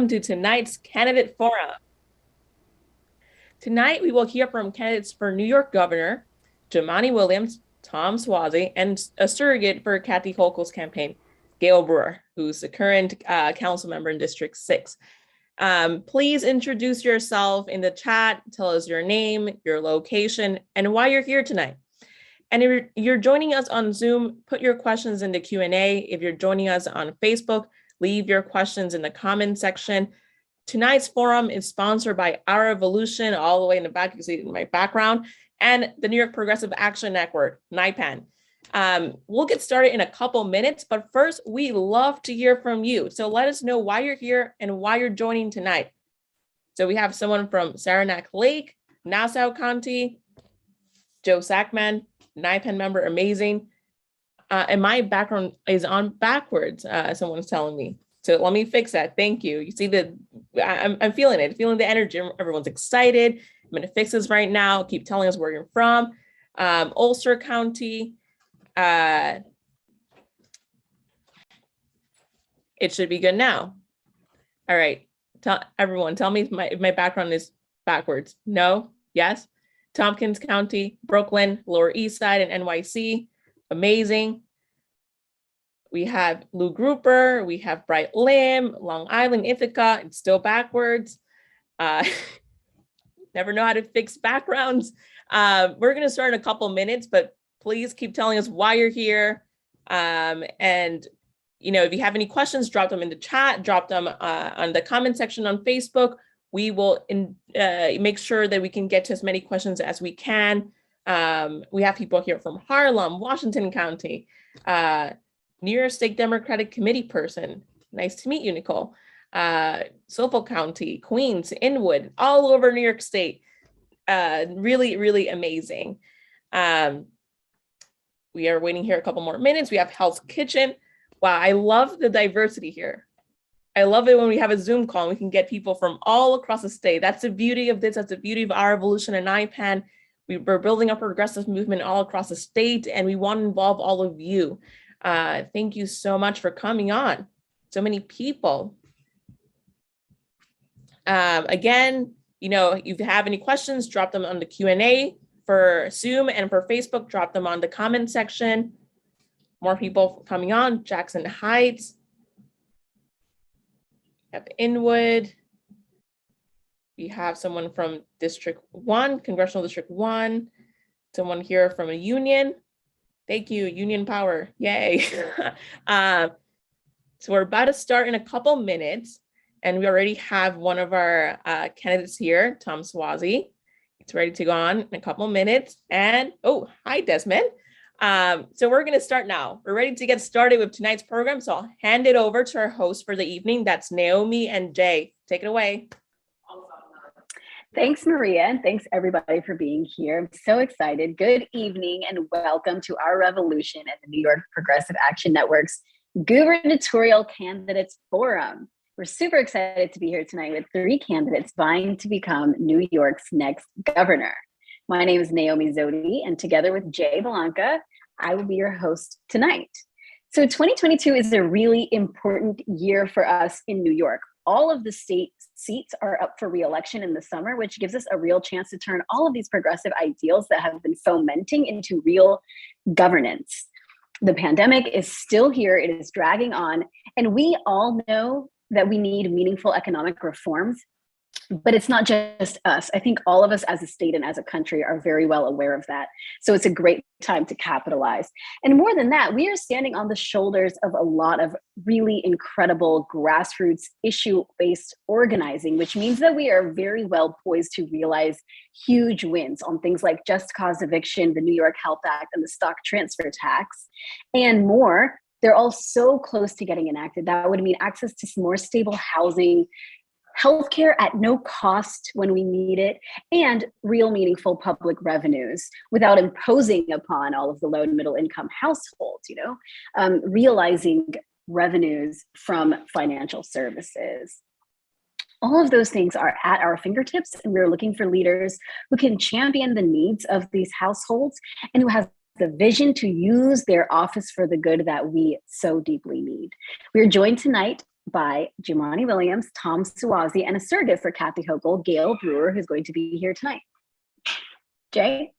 To tonight's candidate forum. Tonight, we will hear from candidates for New York Governor, Jumaane Williams, Tom Suozzi, and a surrogate for Kathy Hochul's campaign, Gail Brewer, who's the current council member in District 6. Please introduce yourself in the chat, tell us your name, your location, and why you're here tonight. And if you're joining us on Zoom, put your questions in the Q&A. If you're joining us on Facebook, leave your questions in the comment section. Tonight's forum is sponsored by Our Evolution, all the way in the back, you see it in my background, and the New York Progressive Action Network, NYPAN. We'll get started in a couple minutes, but first, we love to hear from you. So let us know why you're here and why you're joining tonight. So we have someone from Saranac Lake, Nassau County, Joe Sackman, NYPAN member, amazing. And my background is on backwards, someone's telling me. So let me fix that. Thank you. You see that I'm feeling it, feeling the energy. Everyone's excited. I'm going to fix this right now. Keep telling us where you're from. Ulster County. It should be good now. All right. Everyone, tell me if my background is backwards. No? Yes? Tompkins County, Brooklyn, Lower East Side, and NYC. Amazing. We have Lou Grouper, we have Bright Lamb, Long Island, Ithaca. It's still backwards. Never know how to fix backgrounds. We're going to start in a couple minutes, but please keep telling us why you're here. And if you have any questions, drop them in the chat, drop them on the comment section on Facebook. We will make sure that we can get to as many questions as we can. We have people here from Harlem, Washington County, New York State Democratic Committee person. Nice to meet you, Nicole. Suffolk County, Queens, Inwood, all over New York State. Really, really amazing. We are waiting here a couple more minutes. We have Hell's Kitchen. Wow, I love the diversity here. I love it when we have a Zoom call and we can get people from all across the state. That's the beauty of this. That's the beauty of Our Evolution and NYPAN. We're building a progressive movement all across the state, and we want to involve all of you. Thank you so much for coming on. So many people. Again, if you have any questions, drop them on the Q&A for Zoom, and for Facebook, drop them on the comment section. More people coming on. Jackson Heights. We have Inwood. We have someone from District 1, Congressional District 1. Someone here from a union. Thank you, Union Power, yay. So we're about to start in a couple minutes, and we already have one of our candidates here, Tom Suozzi. It's ready to go on in a couple minutes. And, oh, hi, Desmond. So we're gonna start now. We're ready to get started with tonight's program, so I'll hand it over to our host for the evening. That's Naomi and Jay. Take it away. Thanks, Maria, and thanks everybody for being here. I'm so excited. Good evening and welcome to Our Revolution at the New York Progressive Action Network's Gubernatorial Candidates Forum. We're super excited to be here tonight with 3 candidates vying to become New York's next governor. My name is Naomi Zodi, and together with Jay Blanca, I will be your host tonight. So 2022 is a really important year for us in New York. All of the state seats are up for re-election in the summer, which gives us a real chance to turn all of these progressive ideals that have been fomenting into real governance. The pandemic is still here, it is dragging on, and we all know that we need meaningful economic reforms. But it's not just us. I think all of us as a state and as a country are very well aware of that. So it's a great time to capitalize. And more than that, we are standing on the shoulders of a lot of really incredible grassroots issue-based organizing, which means that we are very well poised to realize huge wins on things like just cause eviction, the New York Health Act, and the stock transfer tax, and more. They're all so close to getting enacted. That would mean access to some more stable housing, healthcare at no cost when we need it, and real meaningful public revenues without imposing upon all of the low and middle income households, realizing revenues from financial services. All of those things are at our fingertips, and we're looking for leaders who can champion the needs of these households and who have the vision to use their office for the good that we so deeply need. We are joined tonight by Jumaane Williams, Tom Suozzi, and a surrogate for Kathy Hochul, Gail Brewer, who's going to be here tonight. Jay?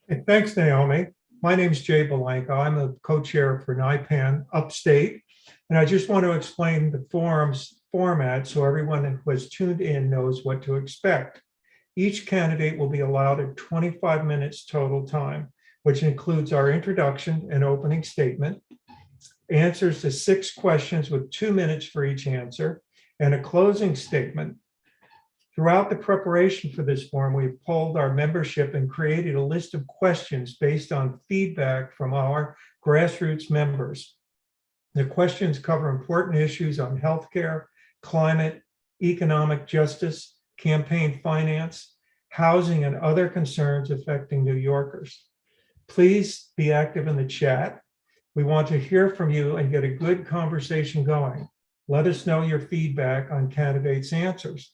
Hey, thanks, Naomi. My name is Jay Belenko. I'm a co-chair for NIPAN Upstate. And I just want to explain the forum's format so everyone who has tuned in knows what to expect. Each candidate will be allowed at 25 minutes total time, which includes our introduction and opening statement, answers to 6 questions with 2 minutes for each answer, and a closing statement. Throughout the preparation for this forum, we've polled our membership and created a list of questions based on feedback from our grassroots members. The questions cover important issues on healthcare, climate, economic justice, campaign finance, housing, and other concerns affecting New Yorkers. Please be active in the chat. We want to hear from you and get a good conversation going. Let us know your feedback on candidates' answers.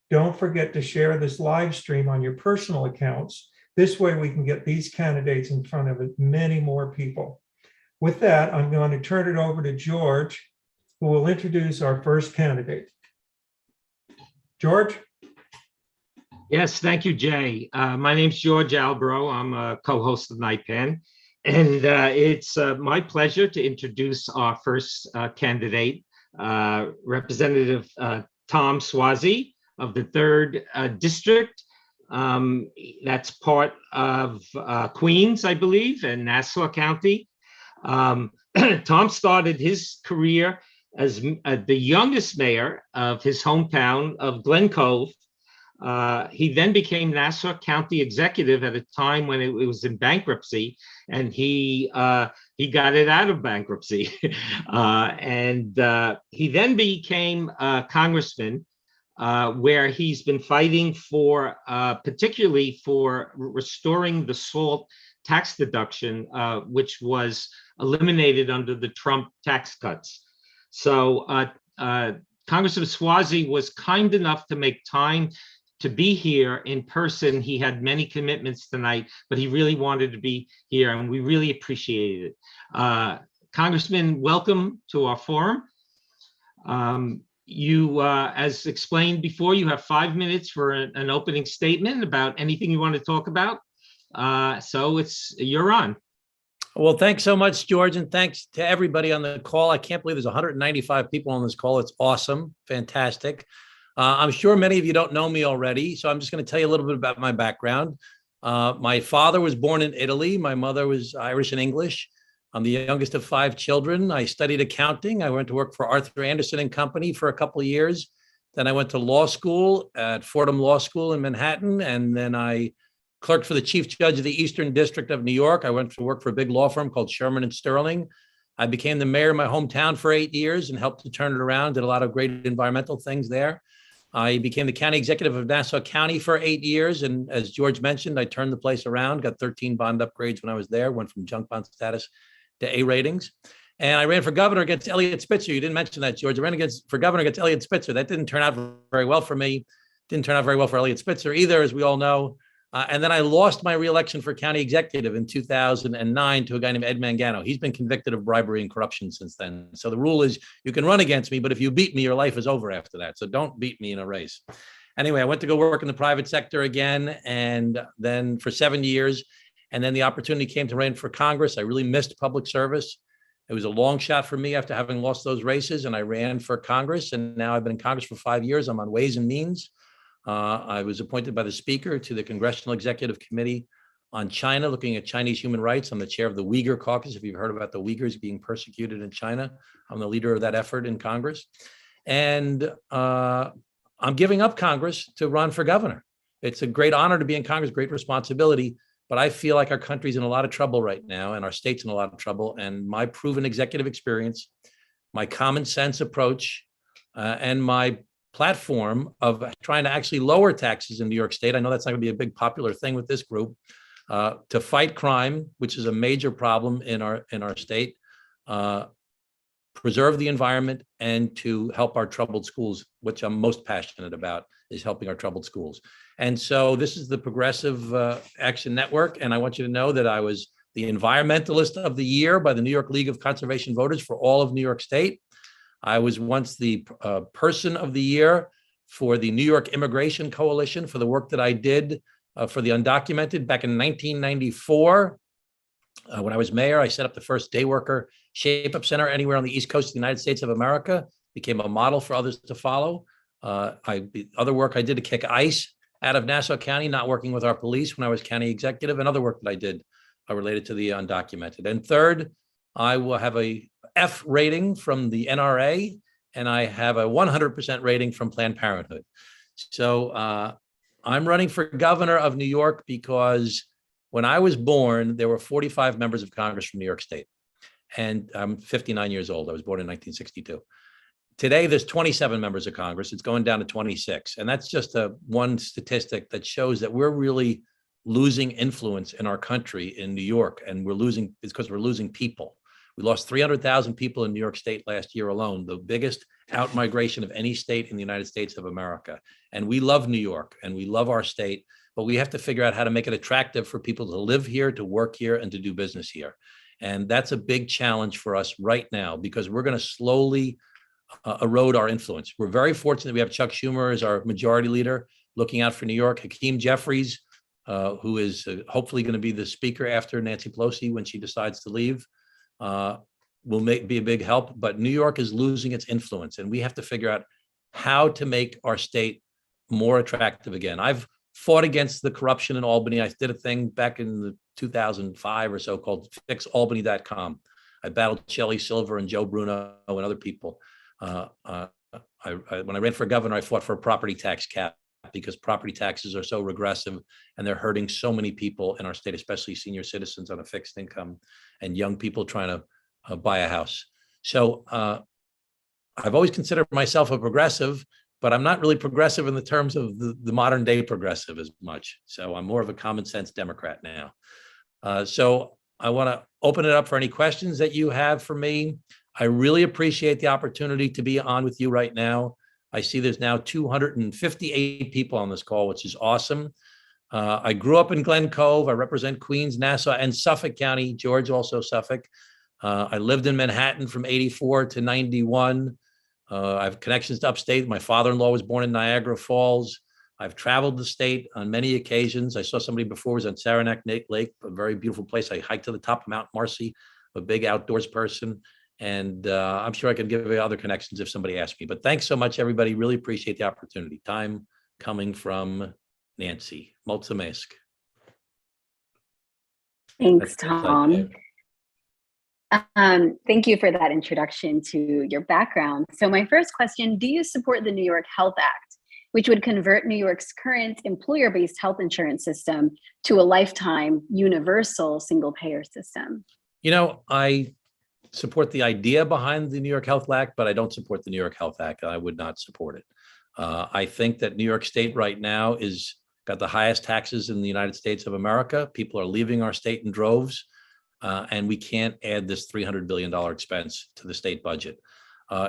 Don't forget to share this live stream on your personal accounts. This way we can get these candidates in front of many more people. With that, I'm going to turn it over to George, who will introduce our first candidate. George? Yes, thank you, Jay. My name's George Albro. I'm a co-host of NIPAN, and it's my pleasure to introduce our first candidate, Representative Tom Suozzi of the 3rd District. That's part of Queens, I believe, and Nassau County. Tom started his career as the youngest mayor of his hometown of Glen Cove. He then became Nassau County executive at a time when it was in bankruptcy, and he got it out of bankruptcy. And he then became a congressman, where he's been fighting for, particularly for restoring the SALT tax deduction, which was eliminated under the Trump tax cuts. So Congressman Suozzi was kind enough to make time to be here in person. He had many commitments tonight, but he really wanted to be here, and we really appreciated it. Congressman, welcome to our forum. You, as explained before, you have 5 minutes for an opening statement about anything you want to talk about. So you're on. Well, thanks so much, George, and thanks to everybody on the call. I can't believe there's 195 people on this call. It's awesome, fantastic. I'm sure many of you don't know me already, so I'm just going to tell you a little bit about my background. My father was born in Italy. My mother was Irish and English. I'm the youngest of 5 children. I studied accounting. I went to work for Arthur Anderson and Company for a couple of years. Then I went to law school at Fordham Law School in Manhattan, and then I clerked for the chief judge of the Eastern District of New York. I went to work for a big law firm called Sherman and Sterling. I became the mayor of my hometown for 8 years and helped to turn it around, did a lot of great environmental things there. I became the county executive of Nassau County for 8 years. And as George mentioned, I turned the place around, got 13 bond upgrades when I was there, went from junk bond status to A ratings. And I ran for governor against Eliot Spitzer. You didn't mention that, George. I ran for governor against Eliot Spitzer. That didn't turn out very well for me. Didn't turn out very well for Eliot Spitzer either, as we all know. And then I lost my reelection for county executive in 2009 to a guy named Ed Mangano. He's been convicted of bribery and corruption since then. So the rule is you can run against me, but if you beat me, your life is over after that. So don't beat me in a race. Anyway, I went to go work in the private sector again, and then for 7 years. And then the opportunity came to run for Congress. I really missed public service. It was a long shot for me after having lost those races, and I ran for Congress. And now I've been in Congress for 5 years. I'm on Ways and Means. I was appointed by the Speaker to the Congressional Executive Committee on China, looking at Chinese human rights. I'm the chair of the Uyghur Caucus. If you've heard about the Uyghurs being persecuted in China, I'm the leader of that effort in Congress. And I'm giving up Congress to run for governor. It's a great honor to be in Congress, great responsibility, but I feel like our country's in a lot of trouble right now, and our state's in a lot of trouble. And my proven executive experience, my common sense approach, and my platform of trying to actually lower taxes in New York State. I know that's not going to be a big popular thing with this group, to fight crime, which is a major problem in our state, preserve the environment, and to help our troubled schools, which I'm most passionate about, is helping our troubled schools. And so this is the Progressive Action Network. And I want you to know that I was the Environmentalist of the Year by the New York League of Conservation Voters for all of New York State. I was once the person of the year for the New York Immigration Coalition for the work that I did for the undocumented back in 1994. When I was mayor, I set up the first day worker shape-up center anywhere on the East Coast of the United States of America, became a model for others to follow. Other work I did to kick ICE out of Nassau County, not working with our police when I was county executive, and other work that I did related to the undocumented. And third, I will have a F rating from the NRA, and I have a 100% rating from Planned Parenthood. So I'm running for governor of New York because when I was born, there were 45 members of Congress from New York State. And I'm 59 years old. I was born in 1962. Today, there's 27 members of Congress. It's going down to 26. And that's just one statistic that shows that we're really losing influence in our country in New York. And it's because we're losing people. We lost 300,000 people in New York State last year alone, the biggest out-migration of any state in the United States of America. And we love New York and we love our state, but we have to figure out how to make it attractive for people to live here, to work here, and to do business here. And that's a big challenge for us right now because we're going to slowly erode our influence. We're very fortunate we have Chuck Schumer as our majority leader looking out for New York. Hakeem Jeffries, who is hopefully going to be the speaker after Nancy Pelosi when she decides to leave, will be a big help. But New York is losing its influence, and we have to figure out how to make our state more attractive again. I've fought against the corruption in Albany. I did a thing back in 2005 or so called fixalbany.com. I battled Shelley Silver and Joe Bruno and other people. When I ran for governor, I fought for a property tax cap because property taxes are so regressive and they're hurting so many people in our state, especially senior citizens on a fixed income and young people trying to buy a house. So I've always considered myself a progressive, but I'm not really progressive in the terms of the modern day progressive as much. So I'm more of a common sense Democrat now. So I want to open it up for any questions that you have for me. I really appreciate the opportunity to be on with you right now. I see there's now 258 people on this call, which is awesome. I grew up in Glen Cove. I represent Queens, Nassau, and Suffolk County. George, also Suffolk. I lived in Manhattan from 84 to 91. I have connections to upstate. My father-in-law was born in Niagara Falls. I've traveled the state on many occasions. I saw somebody before was on Saranac Lake, a very beautiful place. I hiked to the top of Mount Marcy, a big outdoors person. And I'm sure I could give you other connections if somebody asked me. But thanks so much, everybody. Really appreciate the opportunity. Time coming from Nancy. Mulțumesc. Thanks, Tom. Thank you for that introduction to your background. So my first question, do you support the New York Health Act, which would convert New York's current employer-based health insurance system to a lifetime universal single-payer system? You know, I support the idea behind the New York Health Act, but I don't support the New York Health Act. I would not support it. I think that New York State right now is got the highest taxes in the United States of America. People are leaving our state in droves, and we can't add this $300 billion expense to the state budget.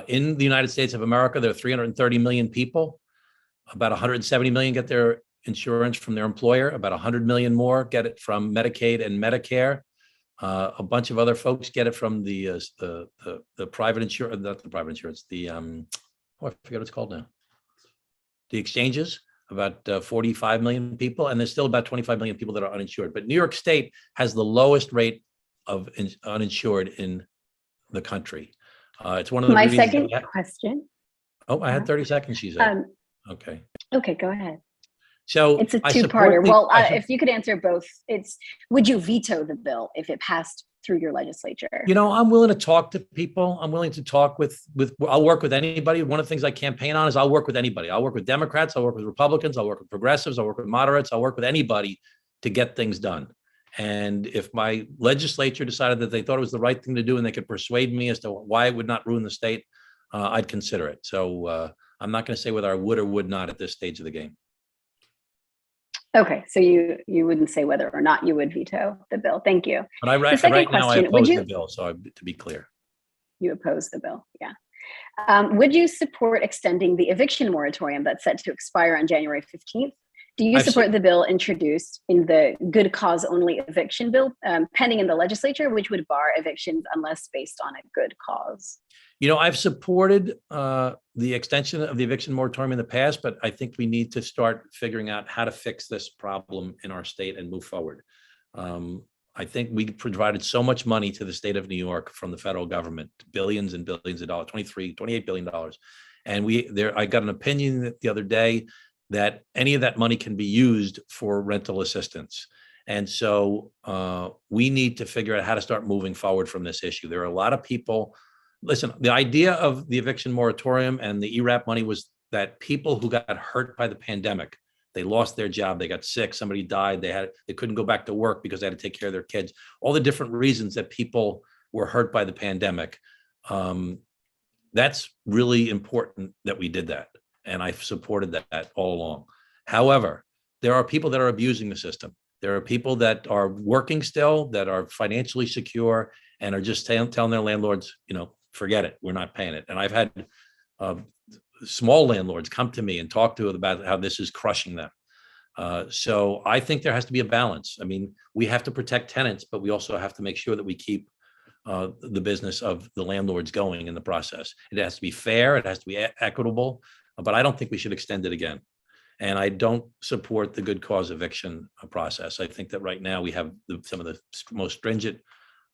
In the United States of America, there are 330 million people. About 170 million get their insurance from their employer. About 100 million more get it from Medicaid and Medicare. A bunch of other folks get it from the private insurance, not the private insurance, I forget what it's called now. The exchanges, about 45 million people, and there's still about 25 million people that are uninsured. But New York State has the lowest rate of uninsured in the country. It's one of the My second question. Oh, I had 30 seconds, she said. Okay. Okay, go ahead. So it's a two-parter. Well, if you could answer both, would you veto the bill if it passed through your legislature? You know, I'm willing to talk to people. I'm willing to talk with I'll work with anybody. One of the things I campaign on is I'll work with anybody. I'll work with Democrats. I'll work with Republicans. I'll work with progressives. I'll work with moderates. I'll work with anybody to get things done. And if my legislature decided that they thought it was the right thing to do and they could persuade me as to why it would not ruin the state, I'd consider it. So I'm not going to say whether I would or would not at this stage of the game. Okay, so you wouldn't say whether or not you would veto the bill. Thank you. But right now I oppose the bill, so to be clear. You oppose the bill, yeah. Would you support extending the eviction moratorium that's set to expire on January 15th? Do you support the bill introduced in the good cause only eviction bill pending in the legislature, which would bar evictions unless based on a good cause? I've supported the extension of the eviction moratorium in the past, but I think we need to start figuring out how to fix this problem in our state and move forward. I think we provided so much money to the state of New York from the federal government, billions and billions of dollars, $28 billion. And I got an opinion the other day that any of that money can be used for rental assistance. And so we need to figure out how to start moving forward from this issue. There are a lot of people. Listen, the idea of the eviction moratorium and the ERAP money was that people who got hurt by the pandemic, they lost their job, they got sick, somebody died, they couldn't go back to work because they had to take care of their kids, all the different reasons that people were hurt by the pandemic. That's really important that we did that. And I've supported that all along. However, there are people that are abusing the system. There are people that are working still, that are financially secure, and are just telling their landlords, forget it, we're not paying it. And I've had small landlords come to me and talk to about how this is crushing them. So I think there has to be a balance. I mean, we have to protect tenants, but we also have to make sure that we keep the business of the landlords going in the process. It has to be fair, it has to be equitable, but I don't think we should extend it again. And I don't support the good cause eviction process. I think that right now we have some of the most stringent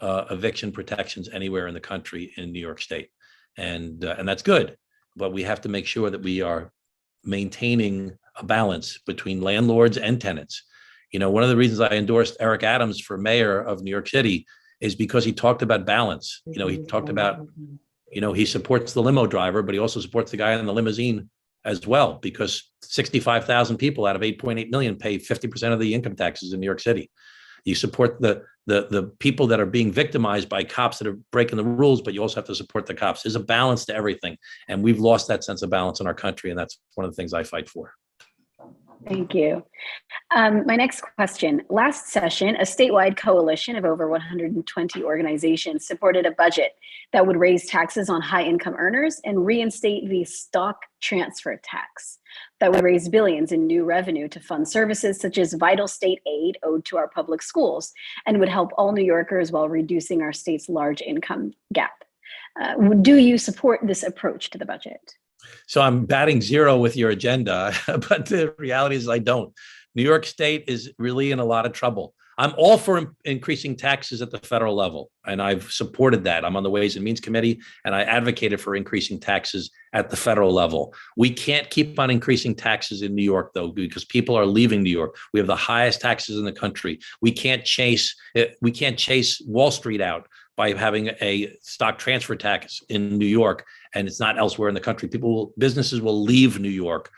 eviction protections anywhere in the country in New York State. And that's good, but we have to make sure that we are maintaining a balance between landlords and tenants. One of the reasons I endorsed Eric Adams for mayor of New York City is because he talked about balance. He talked about, he supports the limo driver, but he also supports the guy in the limousine as well, because 65,000 people out of 8.8 million pay 50% of the income taxes in New York City. You support the people that are being victimized by cops that are breaking the rules, but you also have to support the cops. There's a balance to everything. And we've lost that sense of balance in our country. And that's one of the things I fight for. Thank you. My next question. Last session, a statewide coalition of over 120 organizations supported a budget that would raise taxes on high-income earners and reinstate the stock transfer tax that would raise billions in new revenue to fund services such as vital state aid owed to our public schools and would help all New Yorkers while reducing our state's large income gap. Do you support this approach to the budget? So I'm batting zero with your agenda, but the reality is I don't. New York State is really in a lot of trouble. I'm all for increasing taxes at the federal level, and I've supported that. I'm on the Ways and Means Committee, and I advocated for increasing taxes at the federal level. We can't keep on increasing taxes in New York, though, because people are leaving New York. We have the highest taxes in the country. We can't chase Wall Street out by having a stock transfer tax in New York, and it's not elsewhere in the country. Businesses will leave New York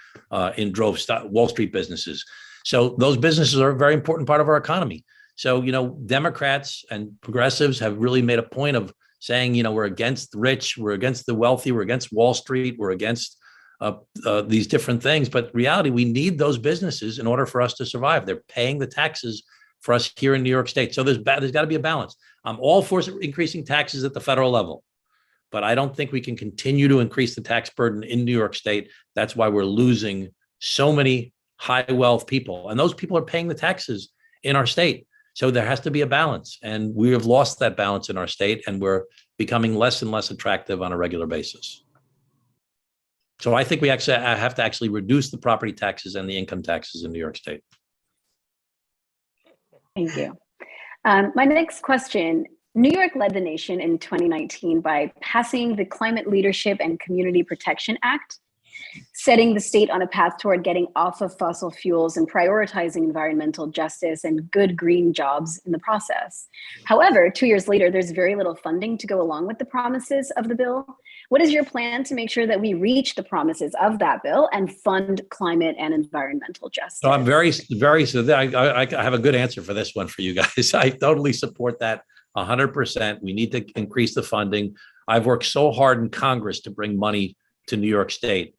in droves, Wall Street businesses. So those businesses are a very important part of our economy. So, Democrats and progressives have really made a point of saying, we're against the rich, we're against the wealthy, we're against Wall Street, we're against these different things. But reality, we need those businesses in order for us to survive. They're paying the taxes for us here in New York State. So there's got to be a balance. I'm all for increasing taxes at the federal level, but I don't think we can continue to increase the tax burden in New York State. That's why we're losing so many high wealth people, and those people are paying the taxes in our state. So there has to be a balance, and we have lost that balance in our state, and we're becoming less and less attractive on a regular basis. So I think we actually have to reduce the property taxes and the income taxes in New York State. Thank you. My next question. New York led the nation in 2019 by passing the Climate Leadership and Community Protection Act, setting the state on a path toward getting off of fossil fuels and prioritizing environmental justice and good green jobs in the process. However, 2 years later, there's very little funding to go along with the promises of the bill. What is your plan to make sure that we reach the promises of that bill and fund climate and environmental justice? So I'm I have a good answer for this one for you guys. I totally support that 100%. We need to increase the funding. I've worked so hard in Congress to bring money to New York State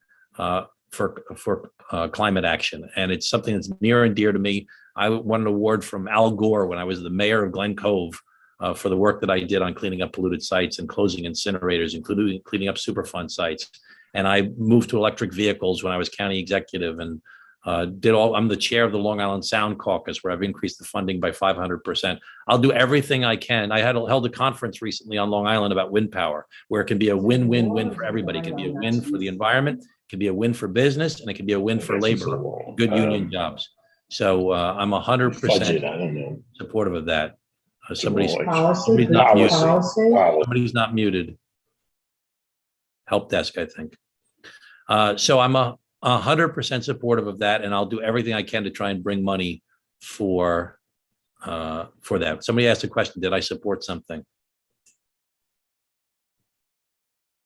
for climate action. And it's something that's near and dear to me. I won an award from Al Gore when I was the mayor of Glen Cove for the work that I did on cleaning up polluted sites and closing incinerators, including cleaning up Superfund sites. And I moved to electric vehicles when I was county executive. And I'm the chair of the Long Island Sound Caucus, where I've increased the funding by 500%. I'll do everything I can. I held a conference recently on Long Island about wind power, where it can be a win-win-win for everybody. It can be a win for the environment, it can be a win for business, and it can be a win for labor, good union jobs. So I'm 100% supportive of that. Somebody's not muted. Somebody's not muted. Help desk, I think. So I'm 100% supportive of that, and I'll do everything I can to try and bring money for that. Somebody asked a question: did I support something?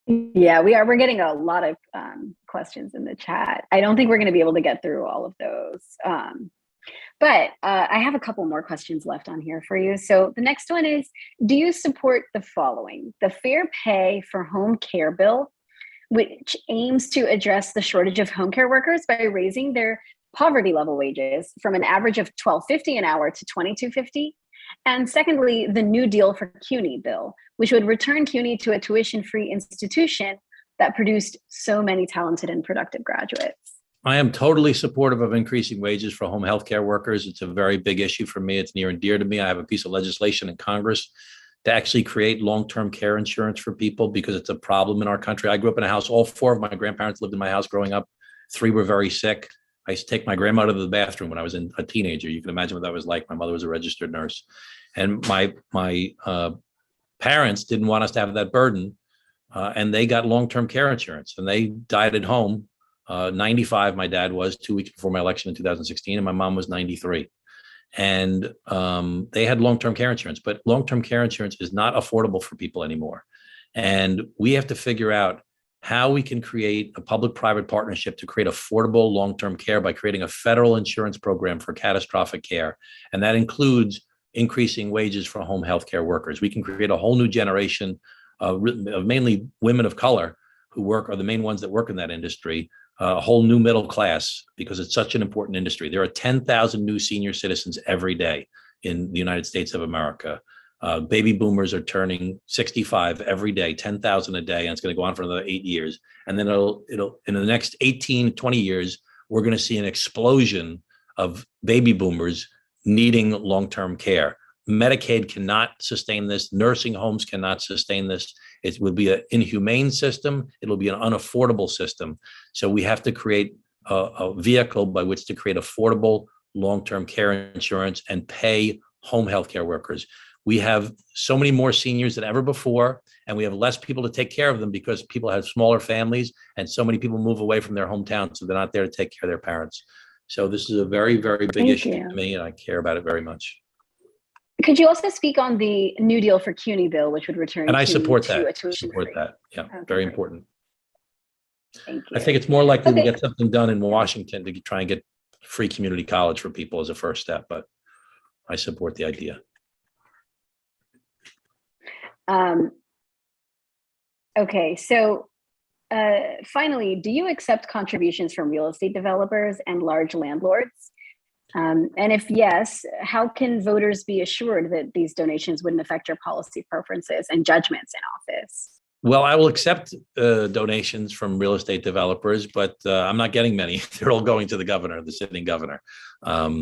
Yeah, we're getting a lot of questions in the chat. I don't think we're going to be able to get through all of those. But I have a couple more questions left on here for you. So the next one is, do you support the following? The Fair Pay for Home Care Bill, which aims to address the shortage of home care workers by raising their poverty level wages from an average of $12.50 an hour to $22.50. And secondly, the New Deal for CUNY bill, which would return CUNY to a tuition-free institution that produced so many talented and productive graduates. I am totally supportive of increasing wages for home health care workers. It's a very big issue for me. It's near and dear to me. I have a piece of legislation in Congress to actually create long-term care insurance for people because it's a problem in our country. I grew up in a house, all four of my grandparents lived in my house growing up. 3 were very sick. I used to take my grandmother to the bathroom when I was a teenager. You can imagine what that was like. My mother was a registered nurse. And my parents didn't want us to have that burden. And they got long-term care insurance and they died at home. 95, my dad was 2 weeks before my election in 2016, and my mom was 93. And they had long-term care insurance, but long-term care insurance is not affordable for people anymore. And we have to figure out how we can create a public-private partnership to create affordable long-term care by creating a federal insurance program for catastrophic care. And that includes increasing wages for home health care workers. We can create a whole new generation of mainly women of color who are the main ones that work in that industry, a whole new middle class, because it's such an important industry. There are 10,000 new senior citizens every day in the United States of America. Baby boomers are turning 65 every day, 10,000 a day, and it's going to go on for another 8 years. And then it'll in the next 18, 20 years, we're going to see an explosion of baby boomers needing long-term care. Medicaid cannot sustain this. Nursing homes cannot sustain this. It will be an inhumane system. It'll be an unaffordable system. So we have to create a vehicle by which to create affordable long-term care insurance and pay home health care workers. We have so many more seniors than ever before, and we have less people to take care of them because people have smaller families and so many people move away from their hometown, so they're not there to take care of their parents. So this is a very, very big issue to me, and I care about it very much. Could you also speak on the New Deal for CUNY bill, which would return and I support to that. a tuition support free? that. Yeah, Okay, very great. important. Thank you. I think it's more likely to get something done in Washington to try and get free community college for people as a first step, but I support the idea. Okay, so finally, do you accept contributions from real estate developers and large landlords? And if yes, how can voters be assured that these donations wouldn't affect your policy preferences and judgments in office? Well, I will accept donations from real estate developers, but I'm not getting many. They're all going to the governor, the sitting governor. I've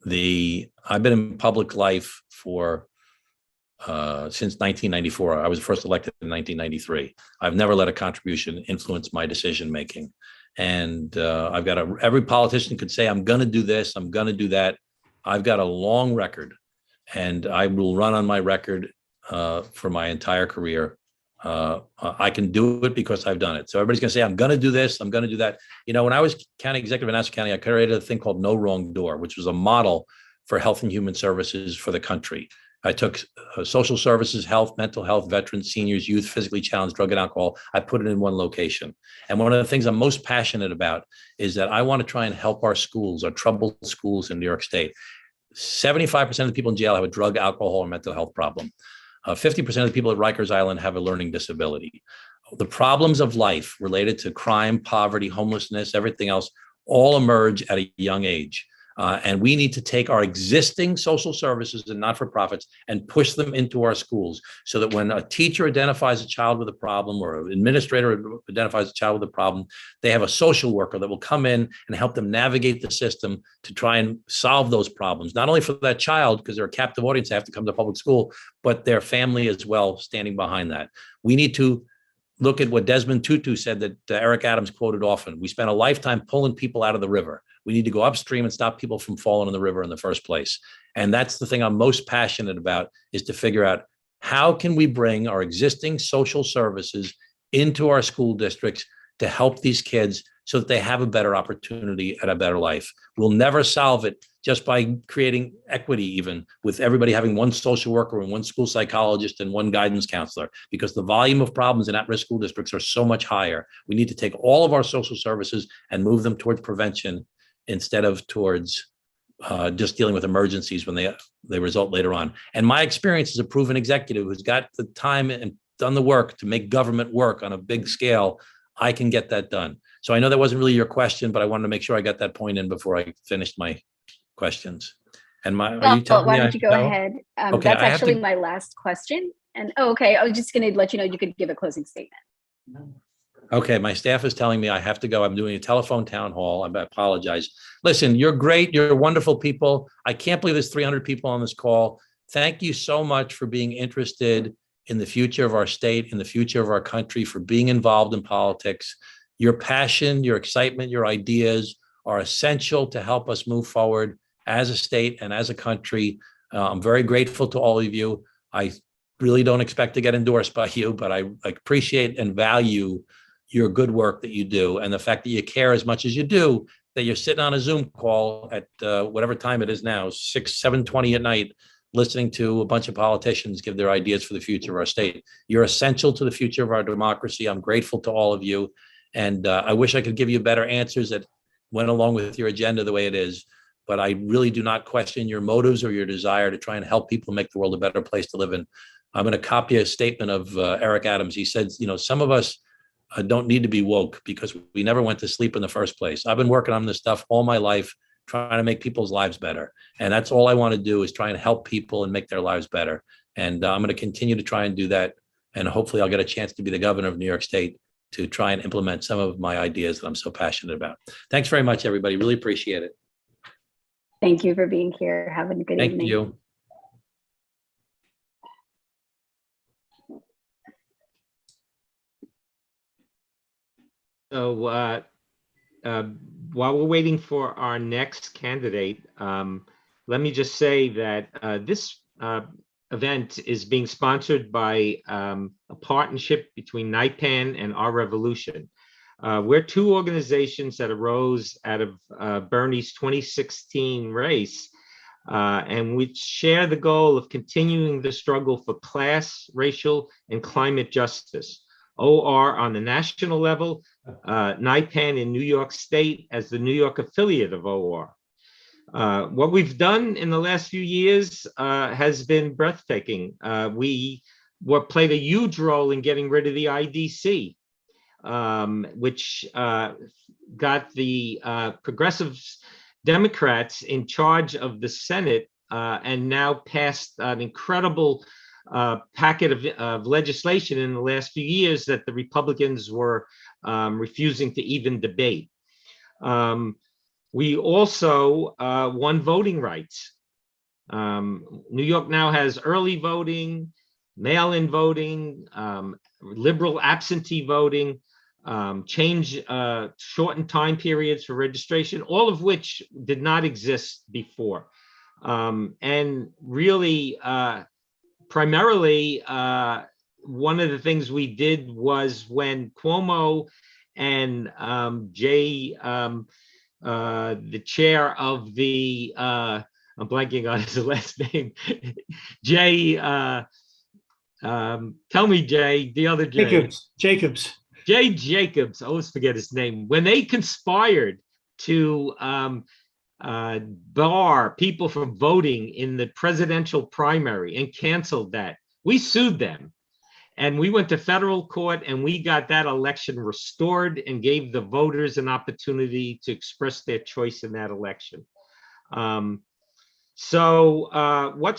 been in public life for since 1994. I was first elected in 1993. I've never let a contribution influence my decision making. And I've got every politician could say, I'm going to do this, I'm going to do that. I've got a long record, and I will run on my record for my entire career. I can do it because I've done it. So everybody's going to say, I'm going to do this, I'm going to do that. You know, when I was county executive in Nassau County, I created a thing called No Wrong Door, which was a model for health and human services for the country. I took social services, health, mental health, veterans, seniors, youth, physically challenged, drug and alcohol. I put it in one location. And one of the things I'm most passionate about is that I want to try and help our schools, our troubled schools in New York State. 75% of the people in jail have a drug, alcohol, or mental health problem. 50% of the people at Rikers Island have a learning disability. The problems of life related to crime, poverty, homelessness, everything else, all emerge at a young age. And we need to take our existing social services and not-for-profits and push them into our schools so that when a teacher identifies a child with a problem or an administrator identifies a child with a problem, they have a social worker that will come in and help them navigate the system to try and solve those problems, not only for that child, because they're a captive audience, they have to come to public school, but their family as well standing behind that. We need to look at what Desmond Tutu said that Eric Adams quoted often. We spent a lifetime pulling people out of the river. We need to go upstream and stop people from falling in the river in the first place. And that's the thing I'm most passionate about, is to figure out how can we bring our existing social services into our school districts to help these kids so that they have a better opportunity at a better life. We'll never solve it just by creating equity, even with everybody having one social worker and one school psychologist and one guidance counselor, because the volume of problems in at-risk school districts are so much higher. We need to take all of our social services and move them towards prevention instead of towards just dealing with emergencies when they result later on. And my experience as a proven executive who's got the time and done the work to make government work on a big scale, I can get that done. So I know that wasn't really your question, but I wanted to make sure I got that point in before I finished my questions. And are you telling why me don't you go ahead? Okay, that's actually my last question. And okay, I was just going to let you know you could give a closing statement. Okay, my staff is telling me I have to go. I'm doing a telephone town hall. I apologize. Listen, you're great. You're wonderful people. I can't believe there's 300 people on this call. Thank you so much for being interested in the future of our state, in the future of our country, for being involved in politics. Your passion, your excitement, your ideas are essential to help us move forward as a state and as a country. I'm very grateful to all of you. I really don't expect to get endorsed by you, but I appreciate and value your good work that you do, and the fact that you care as much as you do, that you're sitting on a Zoom call at whatever time it is now, 7:20 at night, listening to a bunch of politicians give their ideas for the future of our state. You're essential to the future of our democracy. I'm grateful to all of you. And I wish I could give you better answers that went along with your agenda the way it is, but I really do not question your motives or your desire to try and help people make the world a better place to live in. I'm going to copy a statement of Eric Adams. He said, some of us don't need to be woke because we never went to sleep in the first place. I've been working on this stuff all my life, trying to make people's lives better. And that's all I want to do, is try and help people and make their lives better. And I'm going to continue to try and do that. And hopefully I'll get a chance to be the governor of New York State to try and implement some of my ideas that I'm so passionate about. Thanks very much, everybody. Really appreciate it. Thank you for being here. Have a good evening. Thank you. So while we're waiting for our next candidate, let me just say that this event is being sponsored by a partnership between NIPAN and Our Revolution. We're two organizations that arose out of Bernie's 2016 race, and we share the goal of continuing the struggle for class, racial, and climate justice. OR on the national level, NIPAN in New York State as the New York affiliate of OR. What we've done in the last few years has been breathtaking. We played a huge role in getting rid of the IDC, which got the progressive Democrats in charge of the Senate and now passed an incredible packet of legislation in the last few years that the Republicans were refusing to even debate. We also won voting rights. New York now has early voting, mail-in voting, liberal absentee voting, shortened time periods for registration, all of which did not exist before. And really, primarily, one of the things we did was when Cuomo and Jay, the chair of the, I'm blanking on his last name, Jay, tell me, Jay, the other Jay. Jay Jacobs, I always forget his name. When they conspired to bar people from voting in the presidential primary and canceled that, we sued them. And we went to federal court and we got that election restored and gave the voters an opportunity to express their choice in that election. What's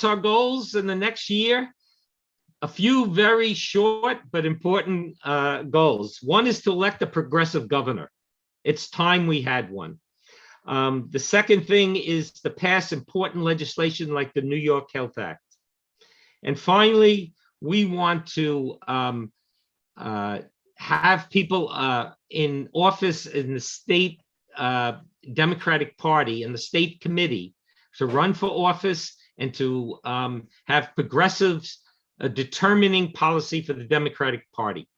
our goals in the next year? A few very short but important goals. One is to elect a progressive governor. It's time we had one. The second thing is to pass important legislation like the New York Health Act. And finally, we want to have people in office in the state Democratic Party and the state committee to run for office and to have progressives determining policy for the Democratic Party.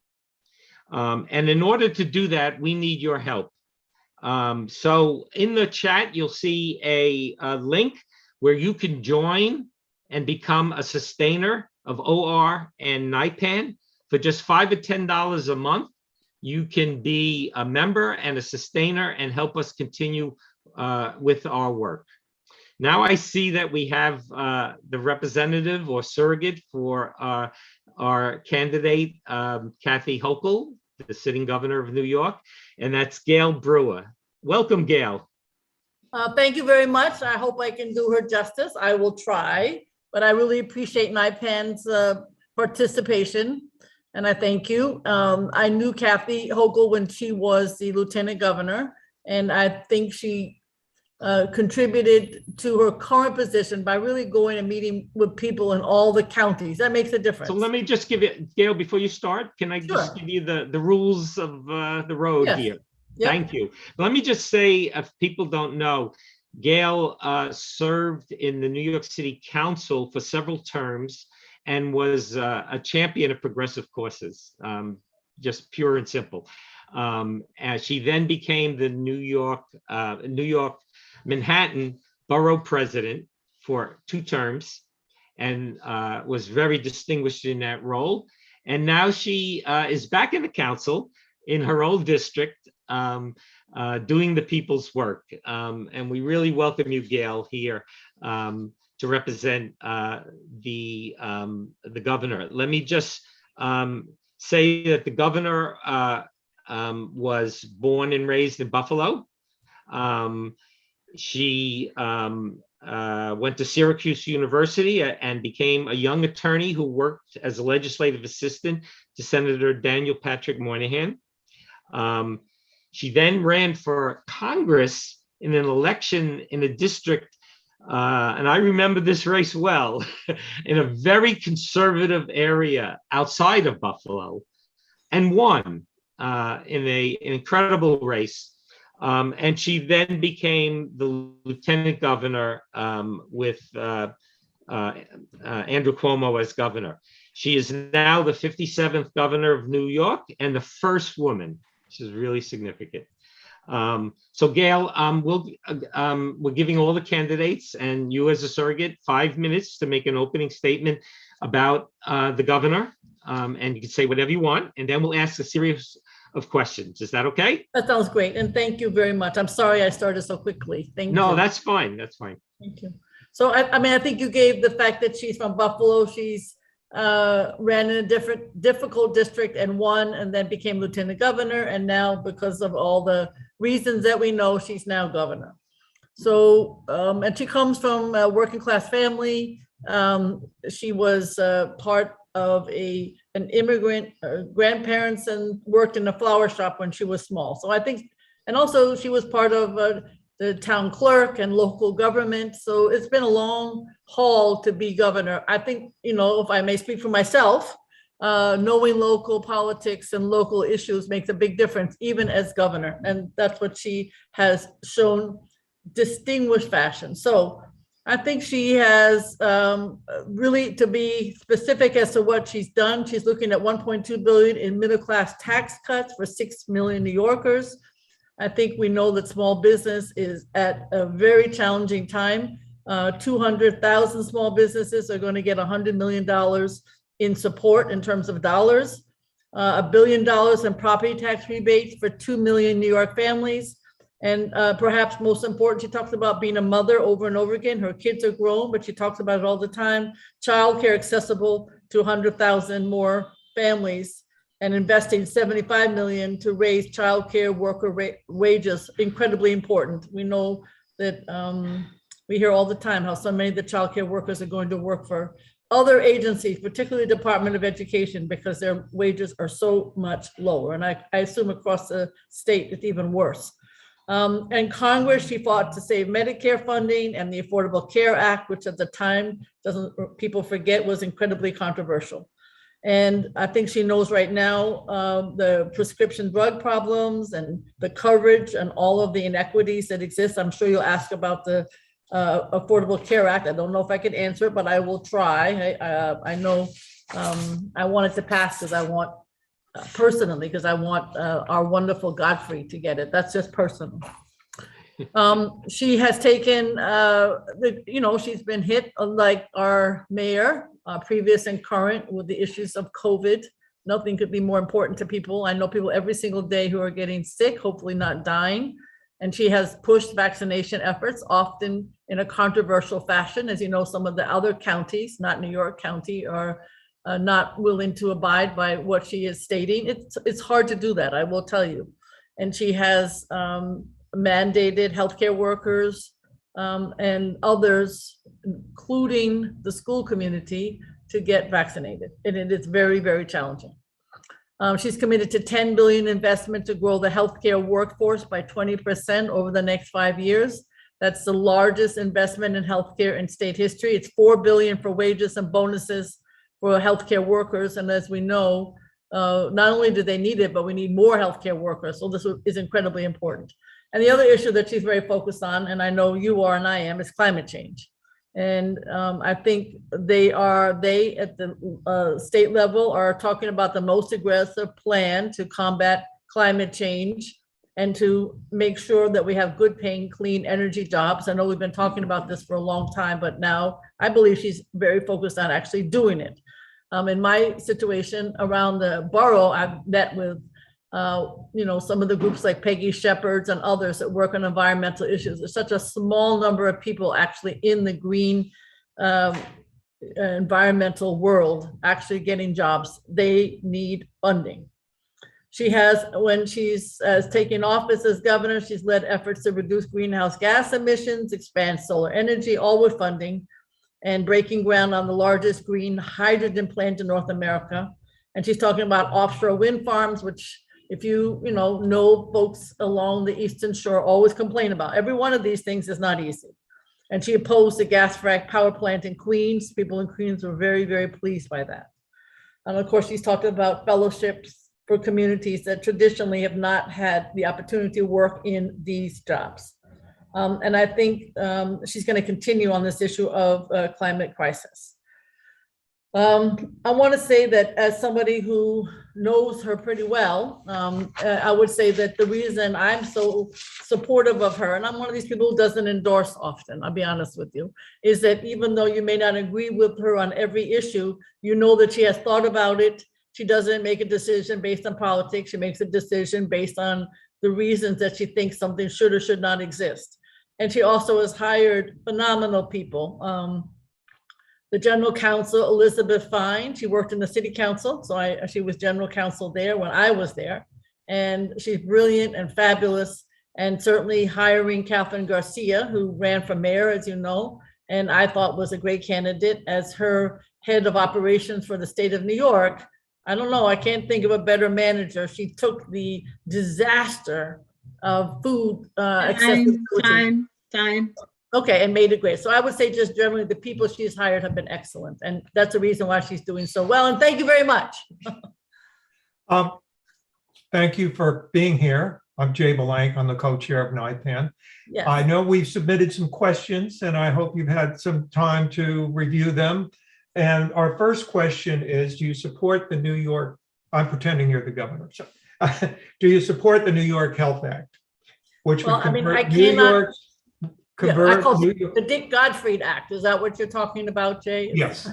And in order to do that, we need your help. So in the chat, you'll see a link where you can join and become a sustainer of OR and NIPAN for just $5 or $10 a month. You can be a member and a sustainer and help us continue with our work. Now I see that we have the representative or surrogate for our candidate, Kathy Hochul, the sitting governor of New York, and that's Gail Brewer. Welcome, Gail. Thank you very much. I hope I can do her justice. I will try, but I really appreciate NIPAN's participation, and I thank you. I knew Kathy Hochul when she was the lieutenant governor, and I think she contributed to her current position by really going and meeting with people in all the counties. That makes a difference. So let me just give you, Gail, before you start, can I just give you the rules of the road here? Yep. Thank you. Let me just say, if people don't know, Gail served in the New York City Council for several terms and was a champion of progressive causes, just pure and simple. And she then became the New York Manhattan borough president for 2 terms and was very distinguished in that role. And now she is back in the council in her old district, doing the people's work. And we really welcome you, Gail, here to represent the governor. Let me just say that the governor was born and raised in Buffalo. She went to Syracuse University and became a young attorney who worked as a legislative assistant to Senator Daniel Patrick Moynihan. She then ran for Congress in an election in a district, and I remember this race well, in a very conservative area outside of Buffalo, and won in an incredible race. And she then became the lieutenant governor with Andrew Cuomo as governor. She is now the 57th governor of New York and the first woman, which is really significant. So Gail, we're giving all the candidates and you as a surrogate 5 minutes to make an opening statement about the governor. And you can say whatever you want, and then we'll ask a series of questions. Is that okay? That sounds great. And thank you very much. I'm sorry I started so quickly. Thank you. No, that's fine. That's fine. Thank you. So, I mean, I think you gave the fact that she's from Buffalo. She's ran in a difficult district and won, and then became lieutenant governor. And now, because of all the reasons that we know, she's now governor. So, and she comes from a working class family. She was part of an immigrant grandparents and worked in a flower shop when she was small. So I think, and also she was part of the town clerk and local government. So it's been a long haul to be governor. I think, you know, if I may speak for myself, knowing local politics and local issues makes a big difference, even as governor. And that's what she has shown distinguished fashion. So I think she has really, to be specific as to what she's done, she's looking at $1.2 billion in middle-class tax cuts for 6 million New Yorkers. I think we know that small business is at a very challenging time. 200,000 small businesses are going to get $100 million in support in terms of dollars, $1 billion in property tax rebates for 2 million New York families. And perhaps most important, she talks about being a mother over and over again. Her kids are grown, but she talks about it all the time. Childcare accessible to 100,000 more families, and investing 75 million to raise childcare worker wages, incredibly important. We know that We hear all the time how so many of the childcare workers are going to work for other agencies, particularly Department of Education, because their wages are so much lower. And I assume across the state, it's even worse. And Congress, she fought to save Medicare funding and the Affordable Care Act, which at the time, people forget, was incredibly controversial. And I think she knows right now the prescription drug problems and the coverage and all of the inequities that exist. I'm sure you'll ask about the Affordable Care Act. I don't know if I can answer it, but I will try. I know I want it to pass because I want, personally, because I want our wonderful Godfrey to get it. That's just personal. She has taken, she's been hit like our mayor, previous and current, with the issues of COVID. Nothing could be more important to people. I know people every single day who are getting sick, hopefully not dying. And she has pushed vaccination efforts, often in a controversial fashion. As you know, some of the other counties, not New York County, are not willing to abide by what she is stating. It's hard to do that, I will tell you. And she has mandated healthcare workers and others, including the school community, to get vaccinated. And it is very, very challenging. She's committed to $10 billion investment to grow the healthcare workforce by 20% over the next 5 years. That's the largest investment in healthcare in state history. It's $4 billion for wages and bonuses for healthcare workers. And as we know, not only do they need it, but we need more healthcare workers. So this is incredibly important. And the other issue that she's very focused on, and I know you are and I am, is climate change. And I think they at the state level are talking about the most aggressive plan to combat climate change and to make sure that we have good paying, clean energy jobs. I know we've been talking about this for a long time, but now I believe she's very focused on actually doing it. In my situation around the borough, I've met with some of the groups like Peggy Shepherds and others that work on environmental issues. There's such a small number of people actually in the green environmental world actually getting jobs. They need funding. She has, when she's taken office as governor, she's led efforts to reduce greenhouse gas emissions, expand solar energy, all with funding, and breaking ground on the largest green hydrogen plant in North America. And she's talking about offshore wind farms, which if you know folks along the Eastern Shore always complain about. Every one of these things is not easy. And she opposed the gas frac power plant in Queens. People in Queens were very, very pleased by that. And of course, she's talking about fellowships for communities that traditionally have not had the opportunity to work in these jobs. And I think she's going to continue on this issue of climate crisis. I want to say that as somebody who knows her pretty well, I would say that the reason I'm so supportive of her, and I'm one of these people who doesn't endorse often, I'll be honest with you, is that even though you may not agree with her on every issue, you know that she has thought about it. She doesn't make a decision based on politics. She makes a decision based on the reasons that she thinks something should or should not exist. And she also has hired phenomenal people. The general counsel, Elizabeth Fine, she worked in the city council. So she was general counsel there when I was there. And she's brilliant and fabulous. And certainly hiring Catherine Garcia, who ran for mayor, as you know, and I thought was a great candidate as her head of operations for the state of New York. I don't know, I can't think of a better manager. She took the disaster of food accessibility. Time. Okay, and made it great. So I would say just generally the people she's hired have been excellent. And that's the reason why she's doing so well. And thank you very much. Thank you for being here. I'm Jay Belank. I'm the co-chair of NIPAN. Yes. I know we've submitted some questions and I hope you've had some time to review them. And our first question is, do you support the New York, I'm pretending you're the governor. So, do you support the New York Health Act? Which would convert New York. The Dick Godfrey Act. Is that what you're talking about, Jay? Yes.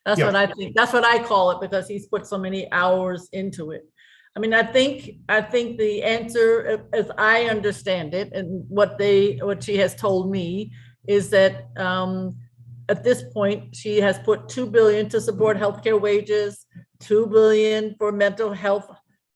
That's what I think. That's what I call it because he's put so many hours into it. I mean, I think the answer, as I understand it, and what she has told me is that at this point she has put $2 billion to support healthcare wages, $2 billion for mental health,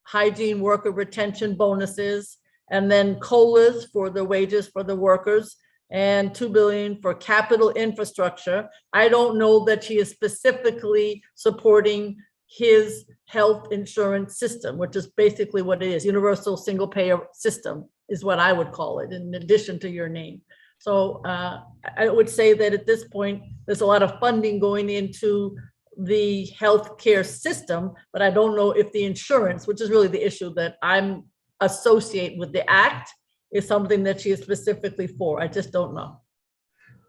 hygiene worker retention bonuses, and then COLAs for the wages for the workers. and $2 billion for capital infrastructure. I don't know that she is specifically supporting his health insurance system, which is basically what it is. Universal single payer system is what I would call it, in addition to your name. So I would say that at this point, there's a lot of funding going into the healthcare system, but I don't know if the insurance, which is really the issue that I'm associate with the act, is something that she is specifically for. I just don't know.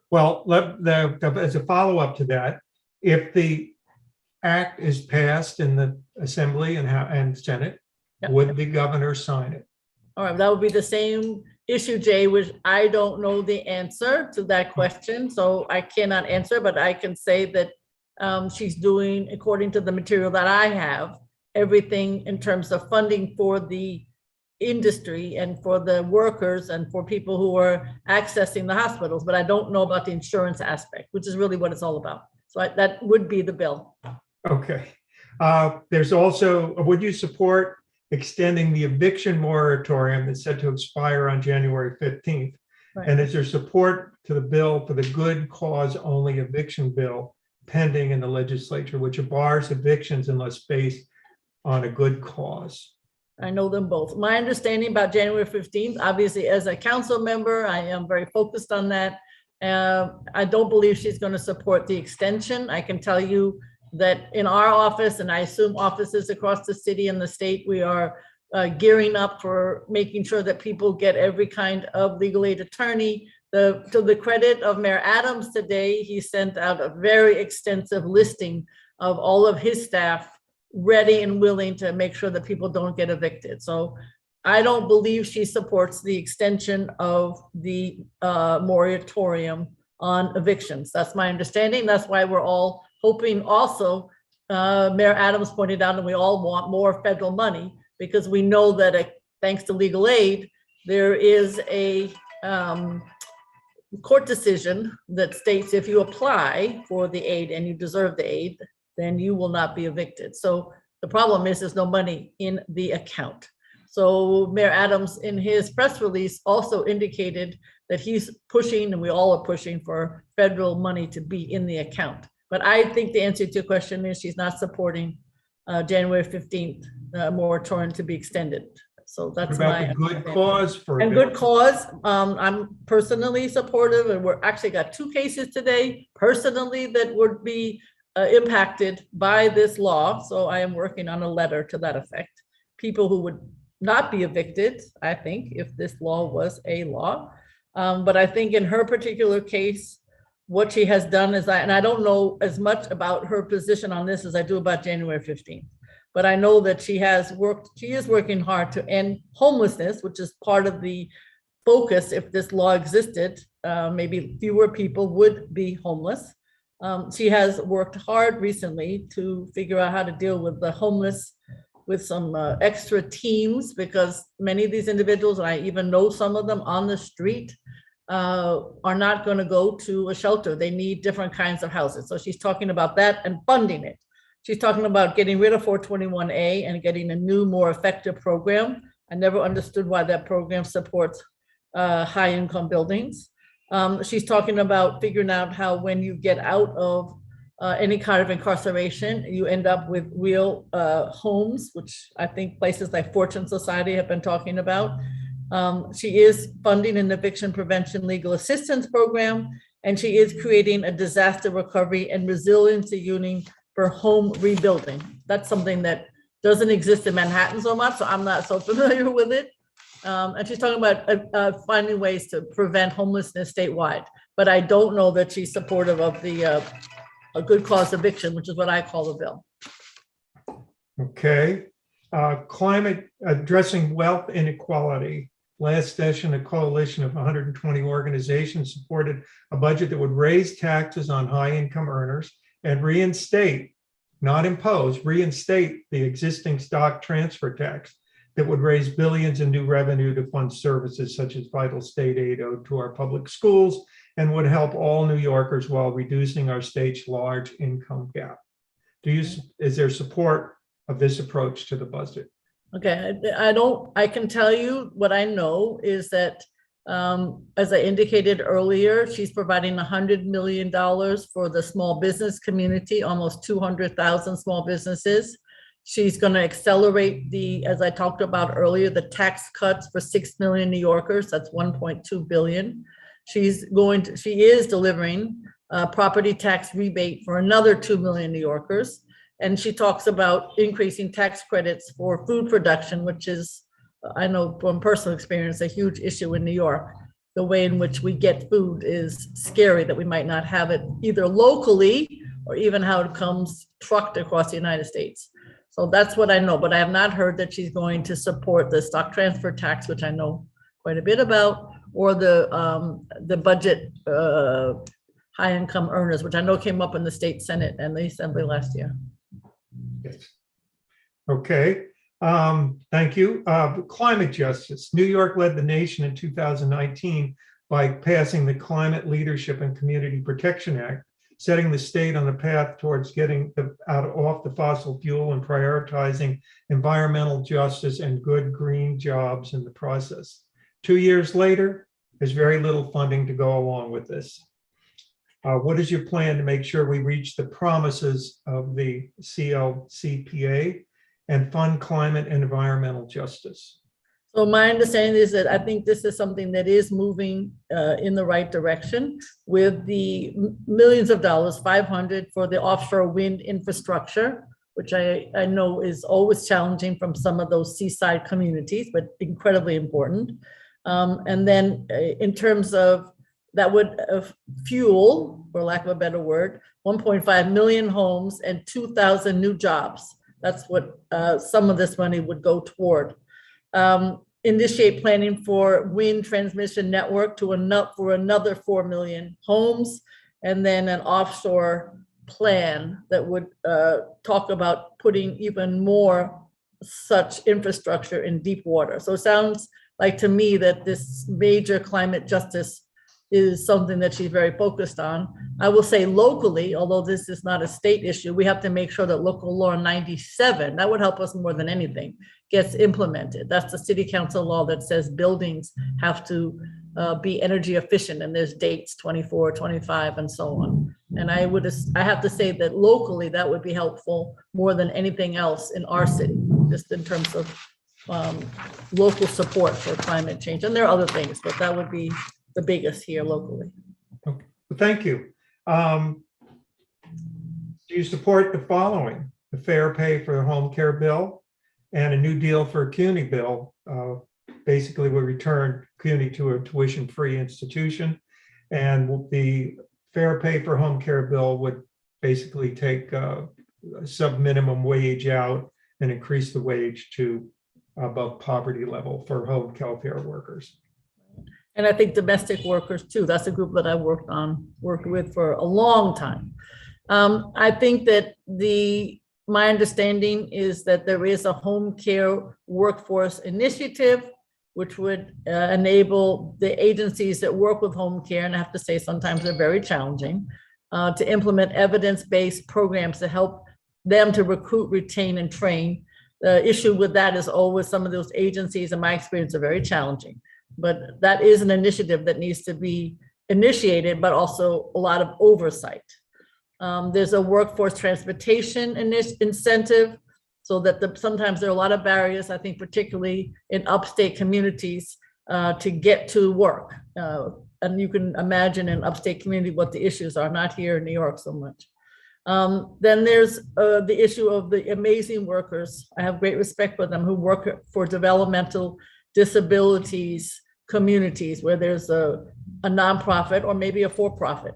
Well, as a follow-up to that, if the act is passed in the Assembly and Senate, Yep. would the governor sign it? All right, that would be the same issue, Jay, which I don't know the answer to that question, so I cannot answer, but I can say that she's doing, according to the material that I have, everything in terms of funding for the industry and for the workers and for people who are accessing the hospitals, but I don't know about the insurance aspect, which is really what it's all about. So that would be the bill. Okay. There's also, would you support extending the eviction moratorium that's set to expire on January 15th? Right. And is there support to the bill for the good cause only eviction bill pending in the legislature, which bars evictions unless based on a good cause? I know them both. My understanding about January 15th, obviously as a council member, I am very focused on that. I don't believe she's going to support the extension. I can tell you that in our office, and I assume offices across the city and the state, we are gearing up for making sure that people get every kind of legal aid attorney. To the credit of Mayor Adams today, he sent out a very extensive listing of all of his staff ready and willing to make sure that people don't get evicted. So I don't believe she supports the extension of the moratorium on evictions. That's my understanding. That's why we're all hoping also, Mayor Adams pointed out, and we all want more federal money, because we know that thanks to legal aid, there is a court decision that states if you apply for the aid and you deserve the aid, then you will not be evicted. So the problem is there's no money in the account. So Mayor Adams, in his press release, also indicated that he's pushing, and we all are pushing, for federal money to be in the account. But I think the answer to your question is she's not supporting January 15th moratorium to be extended. So that's What about the good cause for and good cause. I'm personally supportive, and we're actually got 2 cases today personally that would be impacted by this law. So I am working on a letter to that effect. People who would not be evicted, I think, if this law was a law. But I think in her particular case, what she has done is, and I don't know as much about her position on this as I do about January 15th, but I know that she is working hard to end homelessness, which is part of the focus. If this law existed, maybe fewer people would be homeless. She has worked hard recently to figure out how to deal with the homeless with some extra teams, because many of these individuals, and I even know some of them on the street, are not going to go to a shelter. They need different kinds of houses. So she's talking about that and funding it. She's talking about getting rid of 421A and getting a new, more effective program. I never understood why that program supports high income buildings. She's talking about figuring out how, when you get out of any kind of incarceration, you end up with real homes, which I think places like Fortune Society have been talking about. She is funding an eviction prevention legal assistance program, and she is creating a disaster recovery and resiliency unit for home rebuilding. That's something that doesn't exist in Manhattan so much, so I'm not so familiar with it. And she's talking about finding ways to prevent homelessness statewide. But I don't know that she's supportive of the a good cause eviction, which is what I call the bill. Okay. Climate addressing wealth inequality. Last session, a coalition of 120 organizations supported a budget that would raise taxes on high income earners and reinstate, not impose, reinstate the existing stock transfer tax that would raise billions in new revenue to fund services such as vital state aid owed to our public schools, and would help all New Yorkers while reducing our state's large income gap. Is there support of this approach to the budget? Okay, I can tell you what I know is that As I indicated earlier, she's providing $100 million for the small business community, almost 200,000 small businesses. She's going to accelerate as I talked about earlier, the tax cuts for 6 million New Yorkers. That's 1.2 billion. She is delivering a property tax rebate for another 2 million New Yorkers. And she talks about increasing tax credits for food production, which is, I know from personal experience, a huge issue in New York. The way in which we get food is scary, that we might not have it either locally or even how it comes trucked across the United States. So that's what I know, but I have not heard that she's going to support the stock transfer tax, which I know quite a bit about, or the budget high income earners, which I know came up in the state Senate and the Assembly last year. Yes. Okay. Thank you. Climate justice. New York led the nation in 2019 by passing the Climate Leadership and Community Protection Act, setting the state on the path towards getting off the fossil fuel and prioritizing environmental justice and good green jobs in the process. 2 years later, there's very little funding to go along with this. What is your plan to make sure we reach the promises of the Clcpa and fund climate and environmental justice? So my understanding is that I think this is something that is moving in the right direction with the millions of dollars, 500 for the offshore wind infrastructure, which I know is always challenging from some of those seaside communities, but incredibly important. And then in terms of that would fuel, for lack of a better word, 1.5 million homes and 2,000 new jobs. That's what some of this money would go toward. Initiate planning for wind transmission network for another 4 million homes, and then an offshore plan that would talk about putting even more such infrastructure in deep water. So it sounds like to me that this major climate justice is something that she's very focused on. I will say locally, although this is not a state issue, we have to make sure that local law 97, that would help us more than anything, gets implemented. That's the city council law that says buildings have to be energy efficient, and there's dates 24, 25, and so on. And I have to say that locally that would be helpful more than anything else in our city, just in terms of local support for climate change. And there are other things, but that would be the biggest here locally. Okay. Well, thank you. Do you support the following: the fair pay for the home care bill and a new deal for a CUNY bill? Basically, we return CUNY to a tuition-free institution, and the fair pay for home care bill would basically take sub-minimum wage out and increase the wage to above poverty level for home health care workers. And I think domestic workers too. That's a group that I worked with for a long time. I think that my understanding is that there is a home care workforce initiative, which would enable the agencies that work with home care, and I have to say sometimes they're very challenging, to implement evidence-based programs to help them to recruit, retain, and train. The issue with that is always some of those agencies, in my experience, are very challenging. But that is an initiative that needs to be initiated, but also a lot of oversight. There's a workforce transportation incentive, so that sometimes there are a lot of barriers, I think, particularly in upstate communities, to get to work. And you can imagine in upstate community what the issues are, not here in New York so much. Then there's the issue of the amazing workers. I have great respect for them who work for developmental disabilities communities where there's a nonprofit or maybe a for-profit.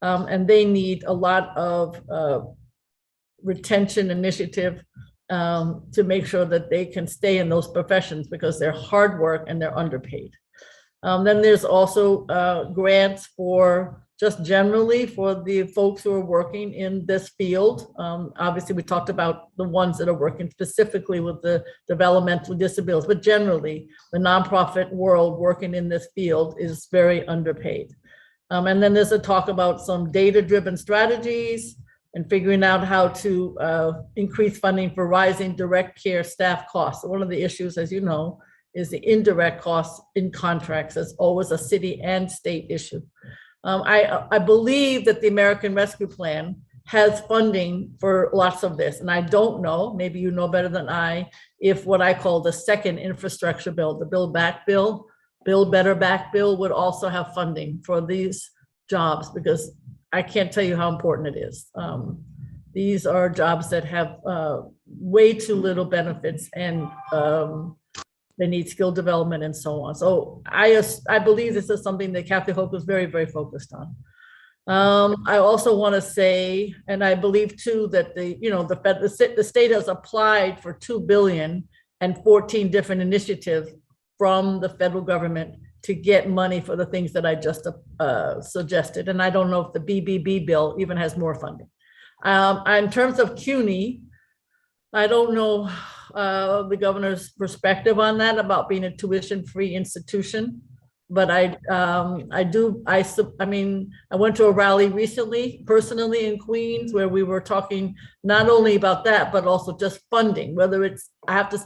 And they need a lot of retention initiative to make sure that they can stay in those professions because they're hard work and they're underpaid. Then there's also grants for just generally for the folks who are working in this field. Obviously, we talked about the ones that are working specifically with the developmental disabilities, but generally the nonprofit world working in this field is very underpaid. And then there's a talk about some data-driven strategies and figuring out how to increase funding for rising direct care staff costs. So one of the issues, as you know, is the indirect costs in contracts. It's always a city and state issue. I believe that the American Rescue Plan has funding for lots of this. And I don't know, maybe you know better than I, if what I call the second infrastructure bill, the Build Better Back bill would also have funding for these jobs, because I can't tell you how important it is. These are jobs that have way too little benefits, and they need skill development and so on. So I believe this is something that Kathy Hochul is very, very focused on. I also want to say, and I believe too, that the state has applied for $2 billion and 14 different initiatives from the federal government to get money for the things that I just suggested. And I don't know if the BBB bill even has more funding. In terms of CUNY, I don't know the governor's perspective on that about being a tuition-free institution. But I went to a rally recently, personally in Queens, where we were talking not only about that, but also just funding, whether it's, I have to,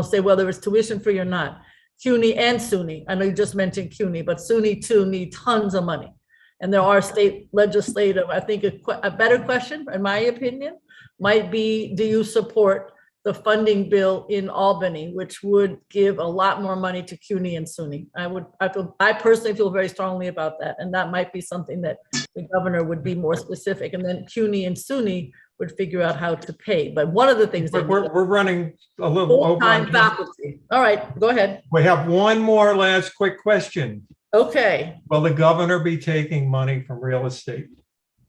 say whether it's tuition free or not. CUNY and SUNY, I know you just mentioned CUNY, but SUNY too need tons of money. And there are state legislative, I think a better question, in my opinion, might be, do you support the funding bill in Albany, which would give a lot more money to CUNY and SUNY? I personally feel very strongly about that. And that might be something that the governor would be more specific. And then CUNY and SUNY would figure out how to pay. But one of the things that we're running a little over. Full-time faculty. All right, go ahead. We have one more last quick question. Okay. Will the governor be taking money from real estate?